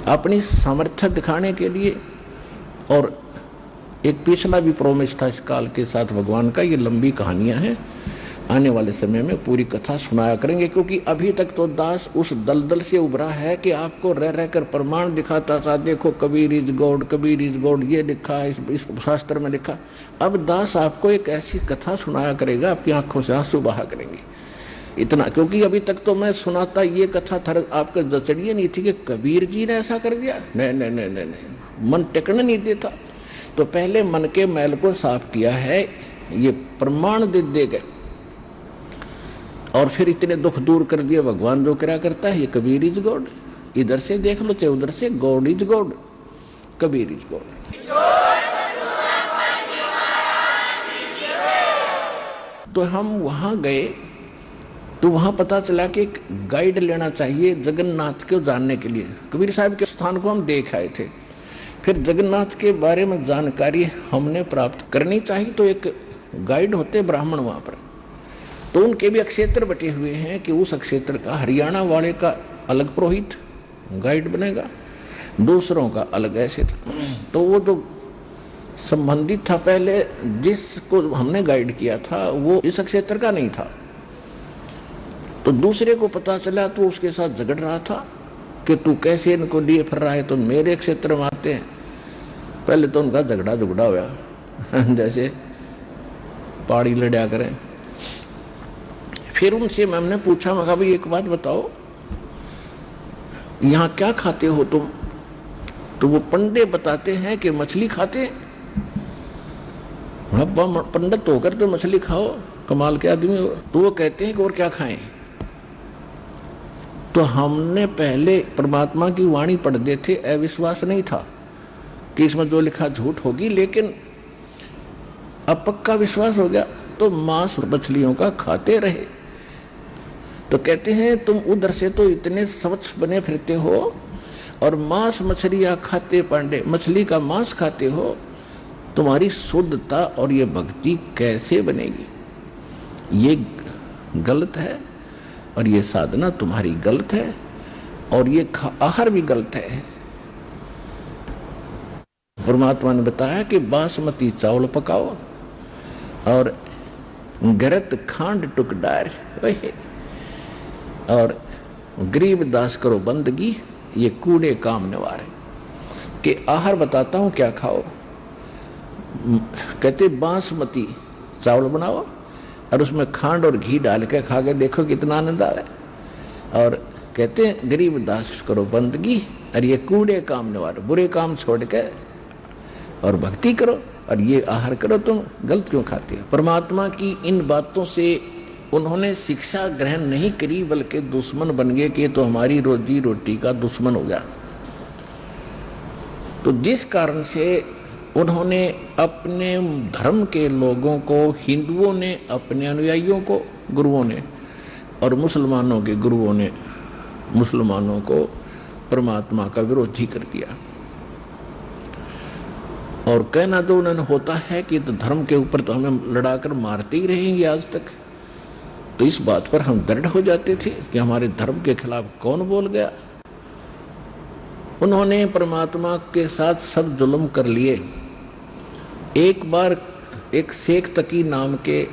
[SPEAKER 2] अपनी सामर्थ्य दिखाने के लिए और एक पिछला भी प्रोमिस था इस काल के साथ भगवान का। ये लंबी कहानियां हैं, आने वाले समय में पूरी कथा सुनाया करेंगे, क्योंकि अभी तक तो दास उस दलदल से उभरा है कि आपको रह रहकर प्रमाण दिखाता था, देखो Kabir is God, Kabir is God, ये लिखा है इस शास्त्र में लिखा। अब दास आपको एक ऐसी कथा सुनाया करेगा, आपकी आंखों से आंसू बहा करेंगे इतना, क्योंकि अभी तक तो मैं सुनाता ये कथा थर आपका जचड़िए नहीं थी कि कबीर जी ने ऐसा कर दिया। नहीं नहीं नहीं नहीं, नहीं। मन टिकने नहीं देता। तो पहले मन के मैल को साफ किया है, ये प्रमाण दे गए और फिर इतने दुख दूर कर दिए। भगवान जो क्या करता है, ये कबीर इज गॉड, इधर से देख लो चाहे उधर से, God is God, Kabir is God. तो हम वहां गए तो वहां पता चला कि एक गाइड लेना चाहिए जगन्नाथ को जानने के लिए। कबीर साहब के स्थान को हम देख आए थे, फिर जगन्नाथ के बारे में जानकारी हमने प्राप्त करनी चाहिए, तो एक गाइड होते ब्राह्मण वहां पर, तो उनके भी अक्षेत्र बटे हुए हैं कि उस अक्षेत्र का हरियाणा वाले का अलग पुरोहित गाइड बनेगा, दूसरों का अलग ऐसे था। तो वो जो संबंधित था पहले जिसको हमने गाइड किया था वो इस क्षेत्र का नहीं था, तो दूसरे को पता चला तो उसके साथ झगड़ रहा था कि तू कैसे इनको लिए फिर रहा है, तो मेरे क्षेत्र में आते हैं। पहले तो उनका झगड़ा हुआ जैसे पहाड़ी लड़ा करें। फिर उनसे मैंने पूछा, मैं कहा भाई एक बात बताओ, यहाँ क्या खाते हो तुम? तो वो पंडे बताते हैं कि मछली खाते। पंडित होकर तो मछली खाओ, कमाल के आदमी हो। तो वो कहते हैं कि और क्या खाएं? तो हमने पहले परमात्मा की वाणी पढ़ते थे, अविश्वास नहीं था कि इसमें जो लिखा झूठ होगी, लेकिन अब पक्का विश्वास हो गया। तो मांस मछलियों का खाते रहे। तो कहते हैं तुम उधर से तो इतने स्वच्छ बने फिरते हो और मांस मछलियां खाते, पांडे मछली का मांस खाते हो, तुम्हारी शुद्धता और ये भक्ति कैसे बनेगी? ये गलत है और ये साधना तुम्हारी गलत है और ये आहार भी गलत है। परमात्मा ने बताया कि बासमती चावल पकाओ और गरत खांड टुक डार और गरीब दास करो बंदगी, ये कूड़े काम निवारे। कि आहार बताता हूं क्या खाओ। कहते बासमती चावल बनाओ और उसमें खांड और घी डाल के खा के देखो कितना आनंद आवे। और कहते हैं गरीब दास करो बंदगी और ये कूड़े काम निवारो, बुरे काम छोड़ के और भक्ति करो और ये आहार करो। तुम गलत क्यों खाते हो? परमात्मा की इन बातों से उन्होंने शिक्षा ग्रहण नहीं करी, बल्कि दुश्मन बन गए कि तो हमारी रोजी रोटी का दुश्मन हो गया। तो जिस कारण से उन्होंने अपने धर्म के लोगों को, हिंदुओं ने अपने अनुयायियों को, गुरुओं ने, और मुसलमानों के गुरुओं ने मुसलमानों को परमात्मा का विरोधी कर दिया। और कहना तो उन्होंने होता है कि तो धर्म के ऊपर तो हमें लड़ाकर मारते ही रहेंगे आज तक। तो इस बात पर हम दृढ़ हो जाते थे कि हमारे धर्म के खिलाफ कौन बोल गया। उन्होंने परमात्मा के साथ सब जुल्म कर लिए। एक बार एक शेख तकी नाम के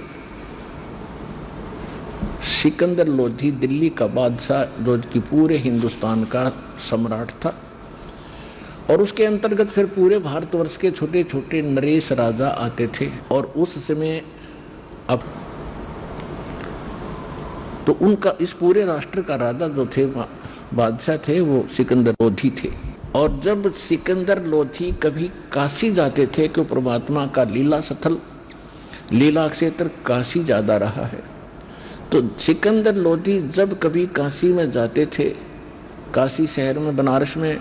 [SPEAKER 2] सिकंदर लोधी, दिल्ली का बादशाह, जो कि पूरे हिंदुस्तान का सम्राट था, और उसके अंतर्गत फिर पूरे भारतवर्ष के छोटे छोटे नरेश राजा आते थे। और उस समय अब तो उनका इस पूरे राष्ट्र का राजा जो थे, बादशाह थे, वो सिकंदर लोधी थे। और जब सिकंदर लोधी कभी काशी जाते थे, कि परमात्मा का लीला स्थल, लीला क्षेत्र काशी ज्यादा रहा है, तो सिकंदर लोधी जब कभी काशी में जाते थे, काशी शहर में, बनारस में,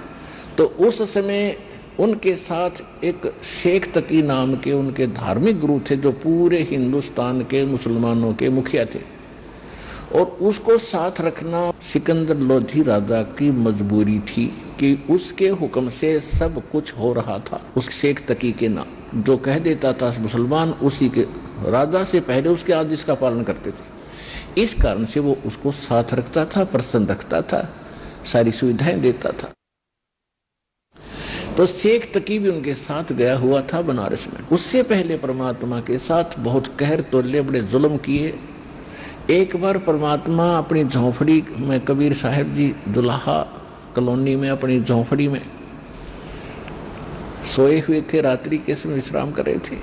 [SPEAKER 2] तो उस समय उनके साथ एक शेख तकी नाम के उनके धार्मिक गुरु थे, जो पूरे हिंदुस्तान के मुसलमानों के मुखिया थे। और उसको साथ रखना सिकंदर लोधी राजा की मजबूरी थी, कि उसके हुक्म से सब कुछ हो रहा था। उस शेख तकी के नाम जो कह देता था मुसलमान, उसी के राजा से पहले उसके आदेश का पालन करते थे। इस कारण से वो उसको साथ रखता था, प्रसन्न रखता था, सारी सुविधाएं देता था। तो शेख तकी भी उनके साथ गया हुआ था बनारस में। उससे पहले परमात्मा के साथ बहुत कहर तोले, बड़े जुल्म किए। एक बार परमात्मा अपनी झोंपड़ी में, कबीर साहब जी दुल्हा कॉलोनी में अपनी झोंपड़ी में सोए हुए थे, रात्रि के समय विश्राम कर रहे थे।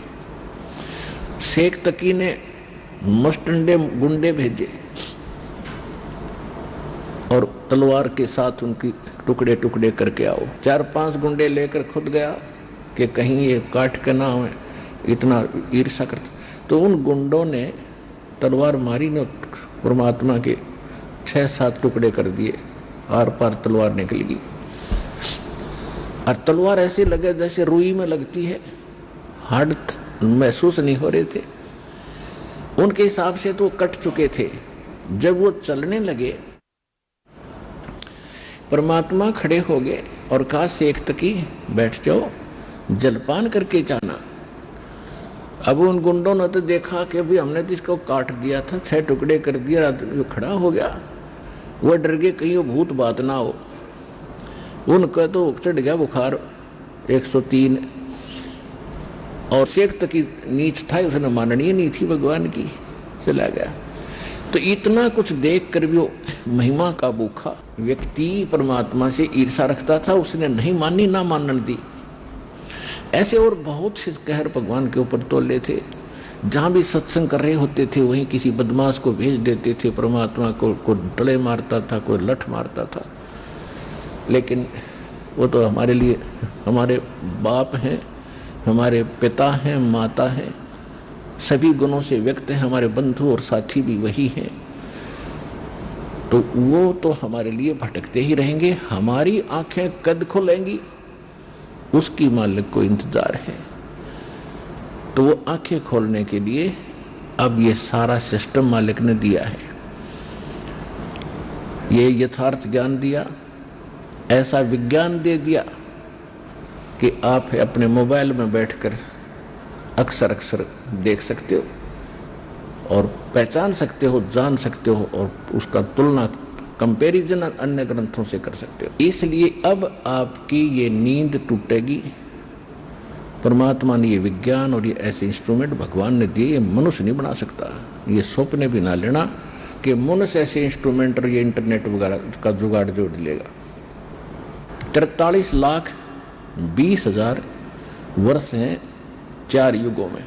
[SPEAKER 2] शेख तकी ने मस्टंडे गुंडे भेजे और तलवार के साथ उनकी टुकड़े टुकड़े करके आओ। 4-5 गुंडे लेकर खुद गया कि कहीं ये काट के ना हो, इतना ईर्षा करते। तो उन गुंडों ने तलवार मारी ने परमात्मा के 6-7 टुकड़े कर दिए, आर पार तलवार निकल गई। और तलवार ऐसे लगे जैसे रुई में लगती है, हार्ड महसूस नहीं हो रहे थे। उनके हिसाब से तो कट चुके थे। जब वो चलने लगे, परमात्मा खड़े हो गए और कहा, शेख तकी बैठ जाओ, जलपान करके जाना। अब उन गुंडों ने तो देखा कि भाई हमने तो इसको काट दिया था, 6 टुकड़े कर दिया, वो खड़ा हो गया। वह डर गए कहीं वो भूत बात ना हो। उनका तो चढ़ गया बुखार 103। और शेख तकी नीच था, उसने माननीय नहीं थी भगवान की, चला गया। तो इतना कुछ देख कर भी वो महिमा का भूखा व्यक्ति परमात्मा से ईर्षा रखता था, उसने नहीं मानी, ना मानने दी। ऐसे और बहुत से कहर भगवान के ऊपर तोले थे। जहाँ भी सत्संग कर रहे होते थे वहीं किसी बदमाश को भेज देते थे, परमात्मा को डले मारता था, कोई लठ मारता था। लेकिन वो तो हमारे लिए हमारे बाप हैं, हमारे पिता हैं, माता हैं, सभी गुणों से व्यक्त हैं, हमारे बंधु और साथी भी वही हैं। तो वो तो हमारे लिए भटकते ही रहेंगे। हमारी आंखें कद खुलेंगी, उसकी मालिक को इंतजार है। तो वो आंखें खोलने के लिए अब ये सारा सिस्टम मालिक ने दिया है। ये यथार्थ ज्ञान दिया, ऐसा विज्ञान दे दिया कि आप अपने मोबाइल में बैठकर अक्सर अक्सर देख सकते हो और पहचान सकते हो, जान सकते हो, और उसका तुलना, कंपैरिजन अन्य ग्रंथों से कर सकते हो। इसलिए अब आपकी ये नींद टूटेगी। परमात्मा ने ये विज्ञान और ये ऐसे इंस्ट्रूमेंट भगवान ने दिए, ये मनुष्य नहीं बना सकता। ये स्वप्न भी ना लेना कि मनुष्य ऐसे इंस्ट्रूमेंट और ये इंटरनेट वगैरह का जुगाड़ जोड़ लेगा। 43,20,000 वर्ष हैं 4 युगों में,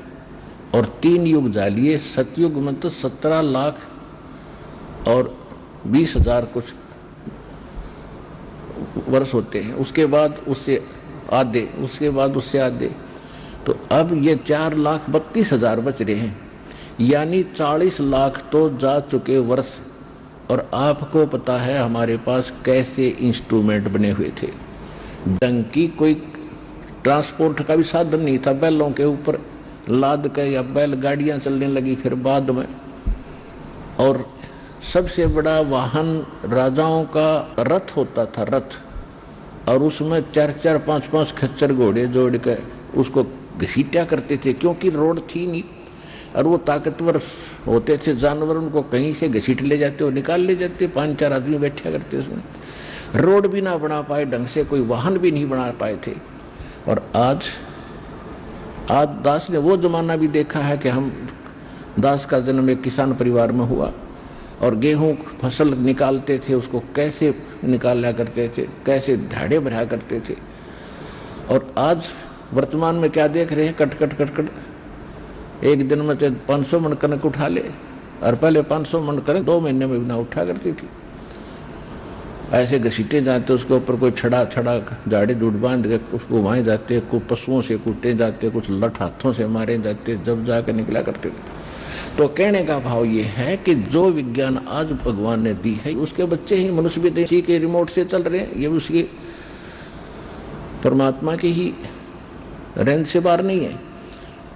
[SPEAKER 2] और 3 युग जालिए। सतयुग में तो 17,20,000 कुछ वर्ष होते हैं। उसके बाद उससे आधे, उसके बाद उससे आधे। तो अब ये 4,32,000 बच रहे हैं, यानी 40 लाख तो जा चुके वर्ष। और आपको पता है हमारे पास कैसे इंस्ट्रूमेंट बने हुए थे। डंकी कोई ट्रांसपोर्ट का भी साधन नहीं था, बैलों के ऊपर लाद के या बैल गाड़ियां चलने लगी फिर बाद में। और सबसे बड़ा वाहन राजाओं का रथ होता था, रथ, और उसमें 4-4, 5-5 खच्चर घोड़े जोड़ के उसको घसीटा करते थे, क्योंकि रोड थी नहीं। और वो ताकतवर होते थे जानवर, उनको कहीं से घसीट ले जाते और निकाल ले जाते। 5-4 आदमी बैठा करते उसमें। रोड भी ना बना पाए ढंग से, कोई वाहन भी नहीं बना पाए थे। और आज दास ने वो जमाना भी देखा है कि हम, दास का जन्म एक किसान परिवार में हुआ और गेहूं फसल निकालते थे, उसको कैसे निकाला करते थे, कैसे ढाड़े भरा करते थे। और आज वर्तमान में क्या देख रहे हैं, कट कट कट कट एक दिन में 500 मन कनक उठा ले, और पहले 500 मन कनक 2 महीने में ना उठा करती थी। ऐसे घसीटे जाते, उसके ऊपर कोई छड़ा झाड़ी झूठ बांध के उसको घुमाए जाते, कुछ पशुओं से कूटे जाते, कुछ लठ हाथों से मारे जाते, जब जाकर निकला करते थे। तो कहने का भाव ये है कि जो विज्ञान आज भगवान ने दी है, उसके बच्चे ही मनुष्य भी इसी के रिमोट से चल रहे हैं। ये उसके परमात्मा के ही रेंज से बाहर नहीं है।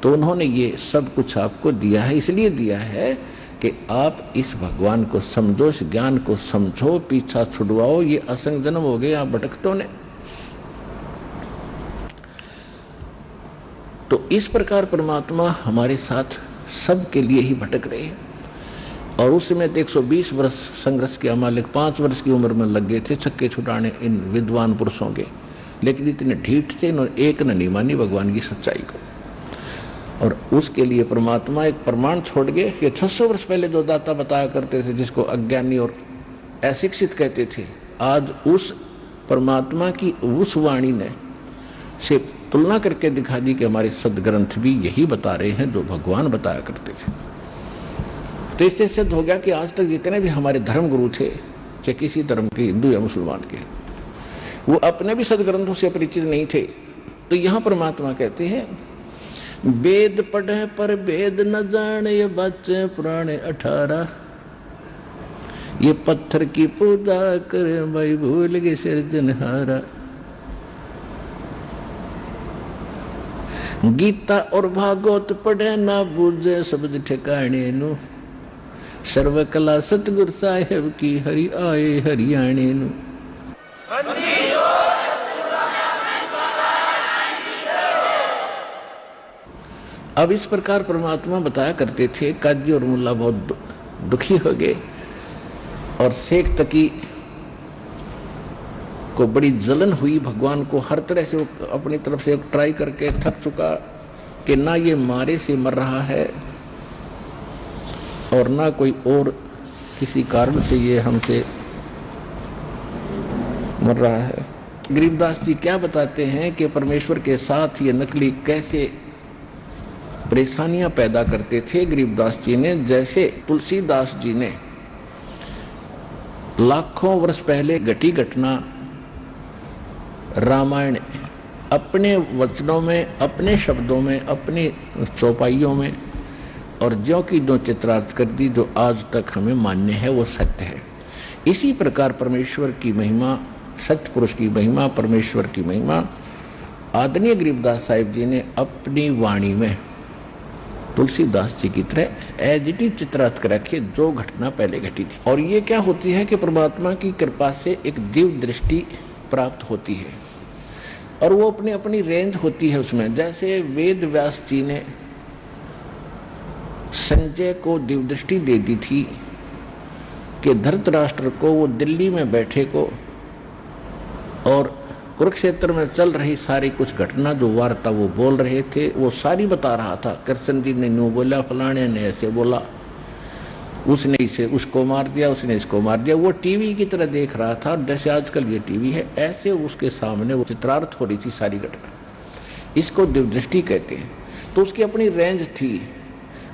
[SPEAKER 2] तो उन्होंने ये सब कुछ आपको दिया है, इसलिए दिया है कि आप इस भगवान को समझो, इस ज्ञान को समझो, पीछा छुड़वाओ। ये असंग जन्म हो गए आप भटकतों ने। तो इस प्रकार परमात्मा हमारे साथ सबके लिए ही भटक रहे हैं। और उस समय 120 वर्ष संघर्ष किया मालिक, 5 वर्ष की उम्र में लग गए थे छक्के छुड़ाने इन विद्वान पुरुषों के। लेकिन इतने ढीठ से इन्होंने एक न नहीं मानी भगवान की सच्चाई को। और उसके लिए परमात्मा एक प्रमाण छोड़ गए कि 600 वर्ष पहले जो दाता बताया करते थे, जिसको अज्ञानी और अशिक्षित कहते थे, आज उस परमात्मा की उस वाणी ने से तुलना करके दिखा दी कि हमारे सदग्रंथ भी यही बता रहे हैं जो भगवान बताया करते थे। तो इससे सिद्ध हो गया कि आज तक जितने भी हमारे धर्म गुरु थे, चाहे किसी धर्म के, हिंदू या मुसलमान के, वो अपने भी सदग्रंथों से परिचित नहीं थे। तो यहाँ परमात्मा कहते हैं, वेद पढ़े पर वेद न जाने, ये बच्चे पुराने 18, ये पत्थर की पूजा करे भाई भूल गए सिरजनहारा। गीता और भागवत पढ़े ना बूझे शब्द ठिकाने नु, सर्व कला सतगुर साहेब की हरि आए हरियाणे नु। अब इस प्रकार परमात्मा बताया करते थे। काजी और मुल्ला बहुत दुखी हो गए और शेख तकी को बड़ी जलन हुई। भगवान को हर तरह से वो अपनी तरफ से ट्राई करके थक चुका कि ना ये मारे से मर रहा है और ना कोई और किसी कारण से ये हमसे मर रहा है। गरीबदास जी क्या बताते हैं कि परमेश्वर के साथ ये नकली कैसे परेशानियां पैदा करते थे गरीबदास जी ने। जैसे तुलसीदास जी ने लाखों वर्ष पहले घटी घटना रामायण अपने वचनों में, अपने शब्दों में, अपनी चौपाइयों में और ज्यों की जो चित्रार्थ कर दी, जो आज तक हमें मान्य है वो सत्य है। इसी प्रकार परमेश्वर की महिमा, सत्य पुरुष की महिमा, परमेश्वर की महिमा आदरणीय गरीबदास साहिब जी ने अपनी वाणी में तुलसीदास जी की तरह एज इट इज चित्रार्थ कर रखी, जो घटना पहले घटी थी। और ये क्या होती है कि परमात्मा की कृपा से एक दिव्य दृष्टि प्राप्त होती है और वो अपनी अपनी रेंज होती है उसमें। जैसे वेद व्यास जी ने संजय को दिव्य दृष्टि दे दी थी कि धृतराष्ट्र को, वो दिल्ली में बैठे को और कुरुक्षेत्र में चल रही सारी कुछ घटना जो वार्ता वो बोल रहे थे वो सारी बता रहा था। कृष्ण जी ने न्यू बोला, फलाने ने ऐसे बोला, उसने इसे उसको मार दिया, उसने इसको मार दिया। वो टीवी की तरह देख रहा था, जैसे आजकल ये टीवी है, ऐसे उसके सामने वो चित्रार्थ हो रही थी सारी घटना। इसको दिव्य दृष्टि कहते हैं। तो उसकी अपनी रेंज थी।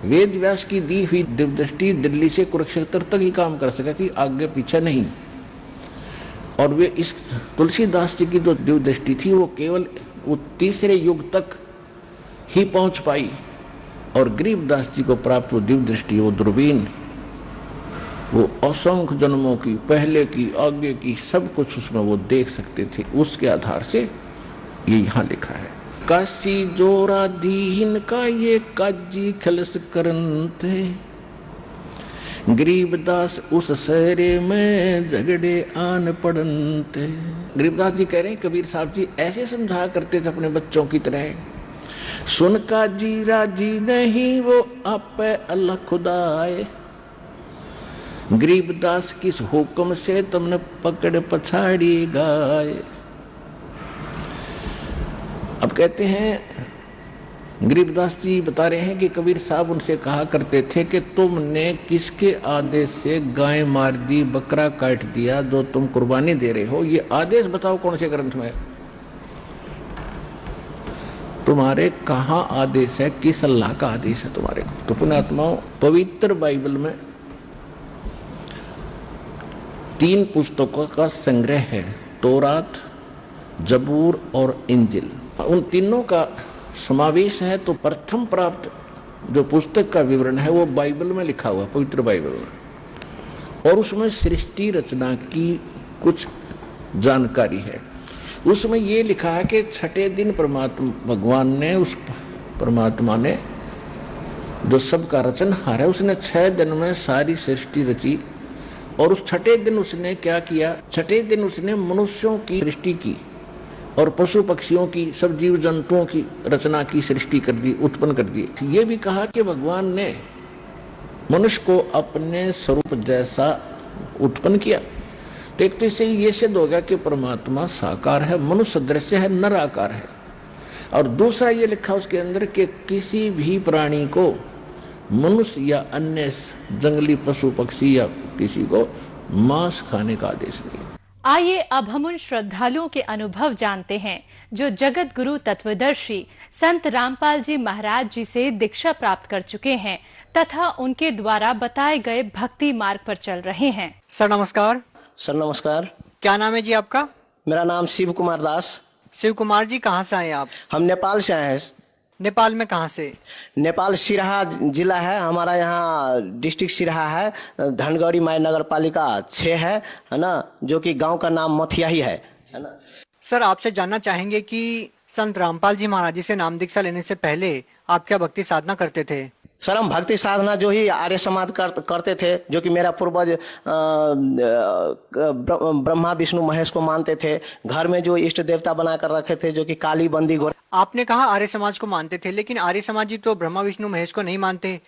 [SPEAKER 2] वेद व्यास की दी हुई दिव्य दृष्टि दिल्ली से कुरुक्षेत्र तक ही काम कर सकती थी, आगे पीछे नहीं। और वे इस तुलसीदास जी की जो दिव्य दृष्टि थी वो केवल वो तीसरे युग तक ही पहुंच पाई। और गरीबदास जी को प्राप्त वो दिव्य दृष्टि, वो दूरबीन, वो असंख्य जन्मों की, पहले की, आगे की, सब कुछ उसमें वो देख सकते थे। उसके आधार से ये यहाँ लिखा है, काशी जोरा दीन का ये काजी खलस करनते, गरीबदास उस सहरे में झगड़े आन पड़नते। गरीबदास जी कह रहे हैं कबीर साहब जी ऐसे समझा करते थे अपने बच्चों की तरह, सुन का जी राजी नहीं वो आप अल्लाह खुदा आए, गरीबदास किस हुक्म से तुमने पकड़ पछाड़ी गाए। अब कहते हैं गरीबदास जी बता रहे हैं कि कबीर साहब उनसे कहा करते थे कि तुमने किसके आदेश से गाय मार दी, बकरा काट दिया जो तुम कुर्बानी दे रहे हो, ये आदेश बताओ कौन से ग्रंथ में, तुम्हारे कहाँ आदेश है, किस अल्लाह का आदेश है तुम्हारे को। तो पुण्यात्माओं, पवित्र बाइबल में 3 पुस्तकों का संग्रह है, तौरात, जबूर और इंजिल। उन तीनों का समावेश है। तो प्रथम प्राप्त जो पुस्तक का विवरण है वो बाइबल में लिखा हुआ, पवित्र बाइबल में, और उसमें सृष्टि रचना की कुछ जानकारी है। उसमें ये लिखा है कि छठे दिन भगवान ने, उस परमात्मा ने जो सबका रचनहार है, उसने 6 दिन में सारी सृष्टि रची। और उस छठे दिन उसने क्या किया, छठे दिन उसने मनुष्यों की सृष्टि की और पशु पक्षियों की, सब जीव जंतुओं की रचना की, सृष्टि कर दी, उत्पन्न कर दी। ये भी कहा कि भगवान ने मनुष्य को अपने स्वरूप जैसा उत्पन्न किया। तो एक तो इससे ये सिद्ध हो गया कि परमात्मा साकार है, मनुष्य दृश्य है, नर आकार है। और दूसरा ये लिखा उसके अंदर कि किसी भी प्राणी को, मनुष्य या अन्य जंगली पशु पक्षी या किसी को मांस खाने का आदेश नहीं।
[SPEAKER 3] आइए अब हम उन श्रद्धालुओं के अनुभव जानते हैं जो जगत गुरु तत्वदर्शी संत रामपाल जी महाराज जी से दीक्षा प्राप्त कर चुके हैं तथा उनके द्वारा बताए गए भक्ति मार्ग पर चल रहे हैं।
[SPEAKER 4] सर नमस्कार।
[SPEAKER 5] सर नमस्कार।
[SPEAKER 4] क्या नाम है जी आपका?
[SPEAKER 5] मेरा नाम शिव कुमार दास।
[SPEAKER 4] शिव कुमार जी, कहाँ से आए आप?
[SPEAKER 5] हम नेपाल से आए हैं।
[SPEAKER 4] नेपाल में कहाँ से?
[SPEAKER 5] नेपाल सिराहा जिला है हमारा, यहाँ डिस्ट्रिक्ट सिराहा है, धनगढ़ी माई नगर पालिका 6 है ना, जो कि गांव का नाम मथिया ही है ना।
[SPEAKER 4] सर आपसे जानना चाहेंगे कि संत रामपाल जी महाराज जी से नाम दीक्षा लेने से पहले आप क्या भक्ति साधना करते थे?
[SPEAKER 5] सर हम भक्ति साधना जो ही आर्य समाज करते थे, जो कि मेरा पूर्वज ब्रह्मा विष्णु महेश को मानते थे। घर में जो इष्ट देवता बनाकर रखे थे, जो कि काली बंदी घोड़े।
[SPEAKER 4] आपने कहा आर्य समाज को मानते थे, लेकिन आर्य समाज जी तो ब्रह्मा विष्णु महेश को नहीं मानते।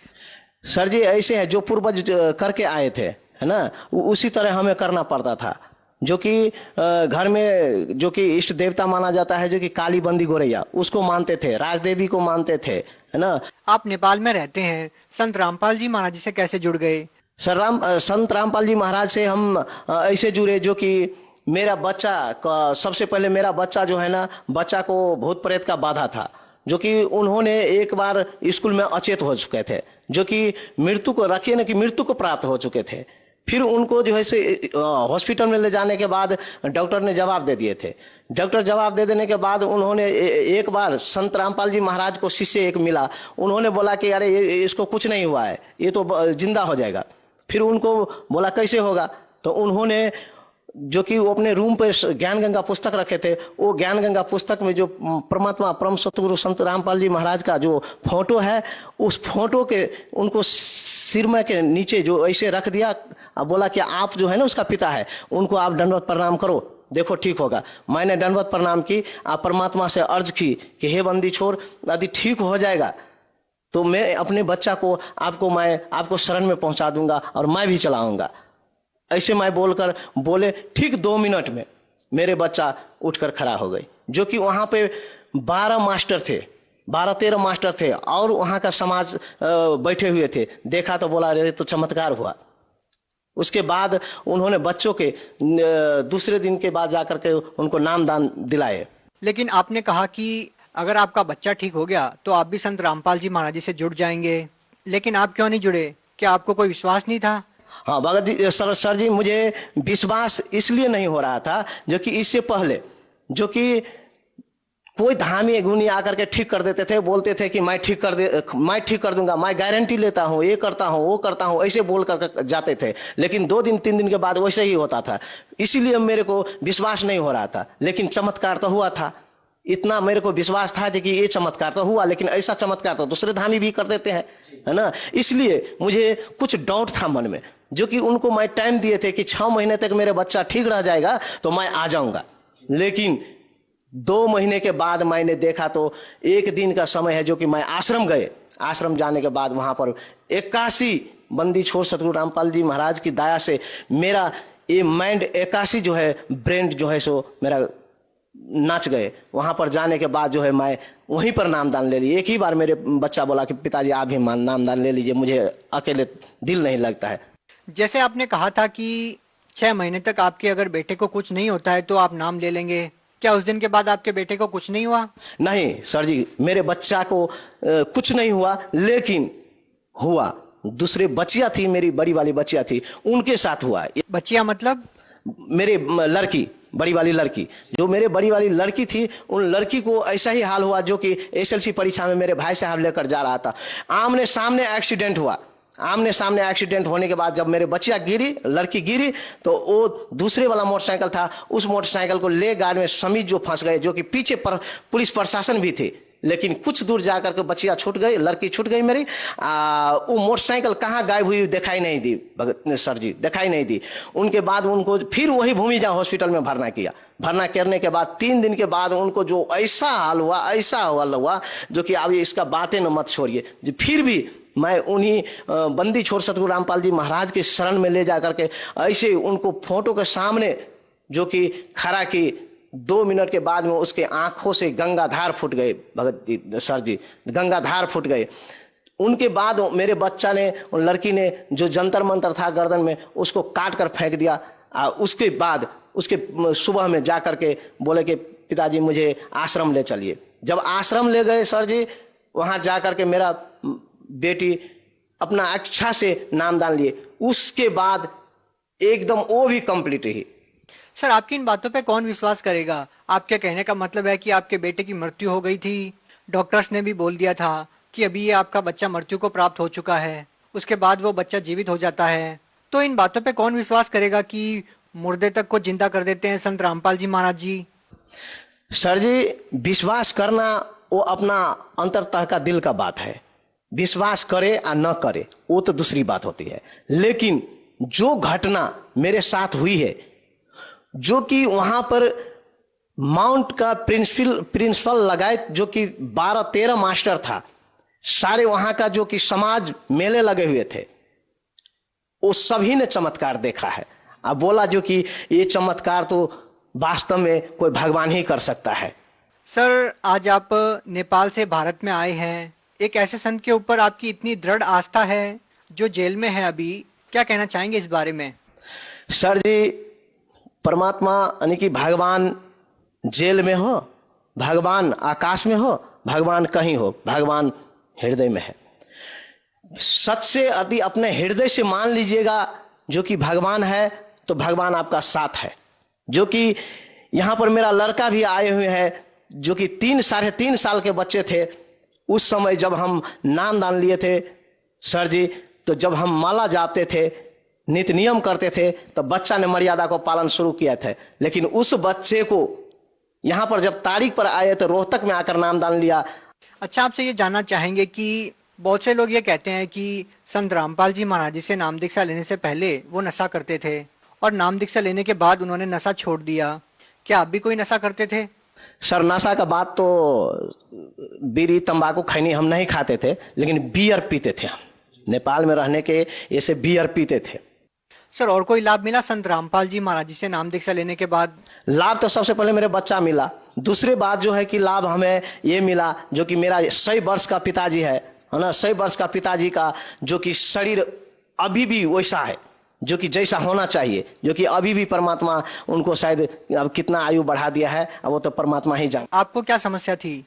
[SPEAKER 5] सर जी ऐसे है, जो पूर्वज करके आए थे है ना, उसी तरह हमें करना पड़ता था। जो कि घर में जो कि इष्ट देवता माना जाता है, जो कि काली बंदी गोरैया, उसको मानते थे, राजदेवी को मानते थे है ना। आप
[SPEAKER 4] नेपाल में रहते हैं, संत रामपाल जी महाराज जी से कैसे जुड़ गए?
[SPEAKER 5] सर संत रामपाल जी महाराज से हम ऐसे जुड़े, जो कि मेरा बच्चा का, सबसे पहले मेरा बच्चा जो है ना, बच्चा को भूत प्रेत का बाधा था, जो कि उन्होंने एक बार स्कूल में अचेत हो चुके थे, जो कि मृत्यु को रखिए ना कि मृत्यु को प्राप्त हो चुके थे। फिर उनको जो है से हॉस्पिटल में ले जाने के बाद डॉक्टर ने जवाब दे दिए थे। डॉक्टर जवाब दे देने के बाद उन्होंने एक बार संत रामपाल जी महाराज को शिष्य एक मिला, उन्होंने बोला कि अरे इसको कुछ नहीं हुआ है, ये तो जिंदा हो जाएगा। फिर उनको बोला कैसे होगा, तो उन्होंने जो कि वो अपने रूम पे ज्ञान गंगा पुस्तक रखे थे, वो ज्ञान गंगा पुस्तक में जो परमात्मा परम सतगुरु संत रामपाल जी महाराज का जो फोटो है, उस फोटो के उनको सिर में के नीचे जो ऐसे रख दिया, अब बोला कि आप जो है ना उसका पिता है, उनको आप दंडवत प्रणाम करो, देखो ठीक होगा। मैंने दंडवत प्रणाम की, आप परमात्मा से अर्ज की कि हे बंदी छोड़, यदि ठीक हो जाएगा तो मैं अपने बच्चा को मैं आपको शरण में पहुंचा दूंगा और मैं भी चलाऊंगा। ऐसे मैं बोलकर बोले, ठीक 2 मिनट में मेरे बच्चा उठकर खड़ा हो गई। जो कि वहाँ पे 12 मास्टर थे, 12-13 मास्टर थे और वहाँ का समाज बैठे हुए थे। देखा तो बोला अरे तो चमत्कार हुआ। उसके बाद उन्होंने बच्चों के दूसरे दिन के बाद जाकर के उनको नामदान दिलाए।
[SPEAKER 4] लेकिन आपने कहा कि अगर आपका बच्चा ठीक हो गया तो आप भी संत रामपाल जी महाराज जी से जुड़ जाएंगे, लेकिन आप क्यों नहीं जुड़े? क्या आपको कोई विश्वास नहीं था?
[SPEAKER 5] हाँ भगत जी, सर जी मुझे विश्वास इसलिए नहीं हो रहा था, जो कि इससे पहले जो कि कोई धामी गुनी आकर के ठीक कर देते थे, बोलते थे कि मैं ठीक कर दूंगा, मैं गारंटी लेता हूँ, ये करता हूँ वो करता हूँ, ऐसे बोल कर जाते थे। लेकिन 2 दिन 3 दिन के बाद वैसे ही होता था, इसीलिए मेरे को विश्वास नहीं हो रहा था। लेकिन चमत्कार तो हुआ था, इतना मेरे को विश्वास था कि ये चमत्कार तो हुआ, लेकिन ऐसा चमत्कार तो दूसरे धामी भी कर देते हैं है ना। इसलिए मुझे कुछ डाउट था मन में, जो कि उनको मैं टाइम दिए थे कि 6 महीने तक मेरे बच्चा ठीक रह जाएगा तो मैं आ जाऊंगा। लेकिन 2 महीने के बाद मैंने देखा तो 1 दिन का समय है, जो कि मैं आश्रम गए। आश्रम जाने के बाद वहां पर 81 बंदी छोड़ सतगुरु रामपाल जी महाराज की दया से मेरा ये माइंड 81 जो है ब्रेन जो है सो मेरा नाच गए। वहां पर जाने के बाद जो है मैं वहीं पर नामदान ले लिए। एक ही बार मेरे बच्चा बोला कि पिताजी आप भी नामदान ले लीजिए, मुझे अकेले दिल नहीं लगता है।
[SPEAKER 4] जैसे आपने कहा था कि 6 महीने तक आपके अगर बेटे को कुछ नहीं होता है तो आप नाम ले लेंगे, क्या उस दिन के बाद आपके बेटे को कुछ नहीं हुआ?
[SPEAKER 5] नहीं सर जी, मेरे बच्चा को कुछ नहीं हुआ, लेकिन हुआ दूसरे बच्चियां थी, मेरी बड़ी वाली बच्चियां थी, उनके साथ हुआ।
[SPEAKER 4] बच्चियां मतलब?
[SPEAKER 5] मेरे लड़की, बड़ी वाली लड़की, जो मेरे बड़ी वाली लड़की थी, उन लड़की को ऐसा ही हाल हुआ, जो कि SLC परीक्षा में मेरे भाई साहब लेकर जा रहा था। आमने सामने एक्सीडेंट हुआ। आमने सामने एक्सीडेंट होने के बाद जब मेरे बच्चियां गिरी, लड़की गिरी, तो वो दूसरे वाला मोटरसाइकिल था, उस मोटरसाइकिल को ले गार्ड में समीज जो फंस गए, जो कि पीछे पर पुलिस प्रशासन भी थे। लेकिन कुछ दूर जाकर के बच्चियां छूट गई, लड़की छूट गई मेरी। वो मोटरसाइकिल कहाँ गायब हुई दिखाई नहीं दी, भगत सर जी दिखाई नहीं दी। उनके बाद उनको फिर वही भूमिजा हॉस्पिटल में भरना किया। भरना करने के बाद 3 दिन के बाद उनको जो ऐसा हाल हुआ जो कि अब इसका बातें न मत छोड़िए। फिर भी मैं उन्हीं बंदी छोड़ सतगुरु रामपाल जी महाराज के शरण में ले जा करके ऐसे उनको फोटो के सामने जो कि खड़ा की 2 मिनट के बाद में उसके आंखों से गंगाधार फूट गए। भगत जी सर जी गंगाधार फूट गए। उनके बाद मेरे बच्चा ने, उन लड़की ने जो जंतर मंतर था गर्दन में उसको काट कर फेंक दिया। उसके बाद उसके सुबह में जा करके बोले कि पिताजी मुझे आश्रम ले चलिए। जब आश्रम ले गए सर जी, वहां जा करके मेरा बेटी अपना अच्छा से नामदान लिए। उसके बाद एकदम वो भी कंप्लीट रही।
[SPEAKER 4] सर आपकी इन बातों पे कौन विश्वास करेगा? आपके कहने का मतलब है कि आपके बेटे की मृत्यु हो गई थी, डॉक्टर्स ने भी बोल दिया था कि अभी ये आपका बच्चा मृत्यु को प्राप्त हो चुका है, उसके बाद वो बच्चा जीवित हो जाता है, तो इन बातों पे कौन विश्वास करेगा कि मुर्दे तक को जिंदा कर देते हैं संत रामपाल जी महाराज जी?
[SPEAKER 5] सर जी विश्वास करना वो अपना अंतरतः का दिल का बात है। विश्वास करे या न करे वो तो दूसरी बात होती है। लेकिन जो घटना मेरे साथ हुई है, जो कि वहां पर माउंट का प्रिंसिपल लगाए जो कि 12-13 मास्टर था, सारे वहां का जो कि समाज मेले लगे हुए थे, वो सभी ने चमत्कार देखा है। अब बोला जो कि ये चमत्कार तो वास्तव में कोई भगवान ही कर सकता है।
[SPEAKER 4] सर आज आप नेपाल से भारत में आए हैं, एक ऐसे संत के ऊपर आपकी इतनी दृढ़ आस्था है जो जेल में है अभी, क्या कहना चाहेंगे इस बारे में?
[SPEAKER 5] सर जी परमात्मा यानी कि भगवान जेल में हो, भगवान आकाश में हो, भगवान कहीं हो, भगवान हृदय में है। सच से यदि अपने हृदय से मान लीजिएगा जो कि भगवान है तो भगवान आपका साथ है। जो कि यहाँ पर मेरा लड़का भी आए हुए हैं जो कि 3-3.5 साल के बच्चे थे। उस समय जब हम नाम दान लिए थे सर जी, तो जब हम माला जापते थे, नित्य नियम करते थे, तो बच्चा ने मर्यादा को पालन शुरू किया था। लेकिन उस बच्चे को यहाँ पर जब तारीख पर आए तो रोहतक में आकर नाम दान लिया।
[SPEAKER 4] अच्छा आपसे ये जानना चाहेंगे कि बहुत से लोग ये कहते हैं कि संत रामपाल जी महाराज जी से नाम दीक्षा लेने से पहले वो नशा करते थे और नाम दीक्षा लेने के बाद उन्होंने नशा छोड़ दिया, क्या आप भी कोई नशा करते थे?
[SPEAKER 5] सर नशा का बात तो बीड़ी तंबाकू खैनी हम नहीं खाते थे, लेकिन बियर पीते थे। हम नेपाल में रहने के ऐसे बियर पीते थे।
[SPEAKER 4] सर और कोई लाभ मिला संत रामपाल जी महाराज जी से नाम दीक्षा लेने के बाद?
[SPEAKER 5] लाभ तो सबसे पहले मेरे बच्चा मिला। दूसरी बात जो है कि लाभ हमें ये मिला जो कि मेरा 100 वर्ष का पिताजी है ना, 100 वर्ष का पिताजी का जो कि शरीर अभी भी वैसा है जो कि जैसा होना चाहिए, जो कि अभी भी परमात्मा उनको शायद अब कितना आयु बढ़ा दिया है, अब वो तो परमात्मा ही जान।
[SPEAKER 4] आपको क्या समस्या थी?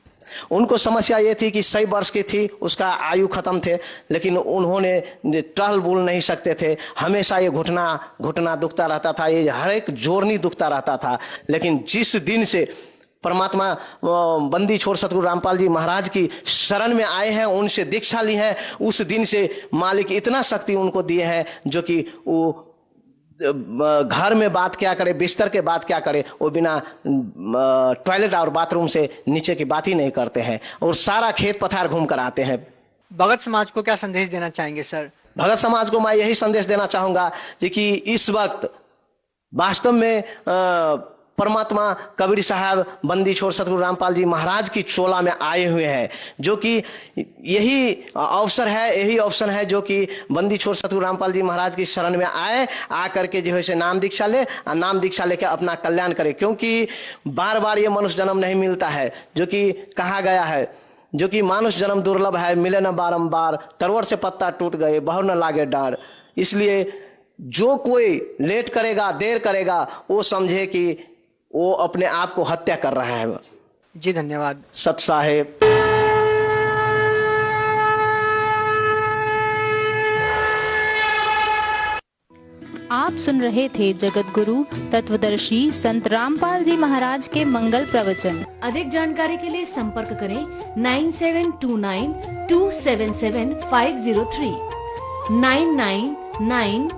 [SPEAKER 5] उनको समस्या ये थी कि 100 वर्ष की थी, उसका आयु खत्म थे, लेकिन उन्होंने टहल बुल नहीं सकते थे। हमेशा ये घुटना दुखता रहता था, ये हर एक जोड़नी दुखता रहता था। लेकिन जिस दिन से परमात्मा बंदी छोड़ सतगुरु रामपाल जी महाराज की शरण में आए हैं, उनसे दीक्षा ली है, उस दिन से मालिक इतना शक्ति उनको दिए हैं जो कि वो घर में बात क्या करे, बिस्तर के बात क्या करे, वो बिना टॉयलेट और बाथरूम से नीचे की बात ही नहीं करते हैं और सारा खेत पथार घूम कर आते हैं।
[SPEAKER 4] भगत समाज को क्या संदेश देना चाहेंगे सर?
[SPEAKER 5] भगत समाज को मैं यही संदेश देना चाहूंगा कि इस वक्त वास्तव में परमात्मा कबीर साहब बंदी छोड़ सतगुरु रामपाल जी महाराज की चोला में आए हुए हैं, जो कि यही अवसर है जो कि बंदी छोड़ सतगुरु रामपाल जी महाराज की शरण में आकर के जो है से नाम दीक्षा ले और नाम दीक्षा लेकर अपना कल्याण करे। क्योंकि बार बार ये मनुष्य जन्म नहीं मिलता है, जो कि कहा गया है जो कि मानुष जन्म दुर्लभ है, मिले न बारंबार, तरवर से पत्ता टूट गए, बहु न लागे डार। इसलिए जो कोई लेट करेगा, देर करेगा, वो समझे कि वो अपने आप को हत्या कर रहा है।
[SPEAKER 4] जी धन्यवाद
[SPEAKER 5] सत साहेब।
[SPEAKER 6] आप सुन रहे थे जगत गुरु तत्वदर्शी संत रामपाल जी महाराज के मंगल प्रवचन।
[SPEAKER 7] अधिक जानकारी के लिए संपर्क करें 9729 277 503 999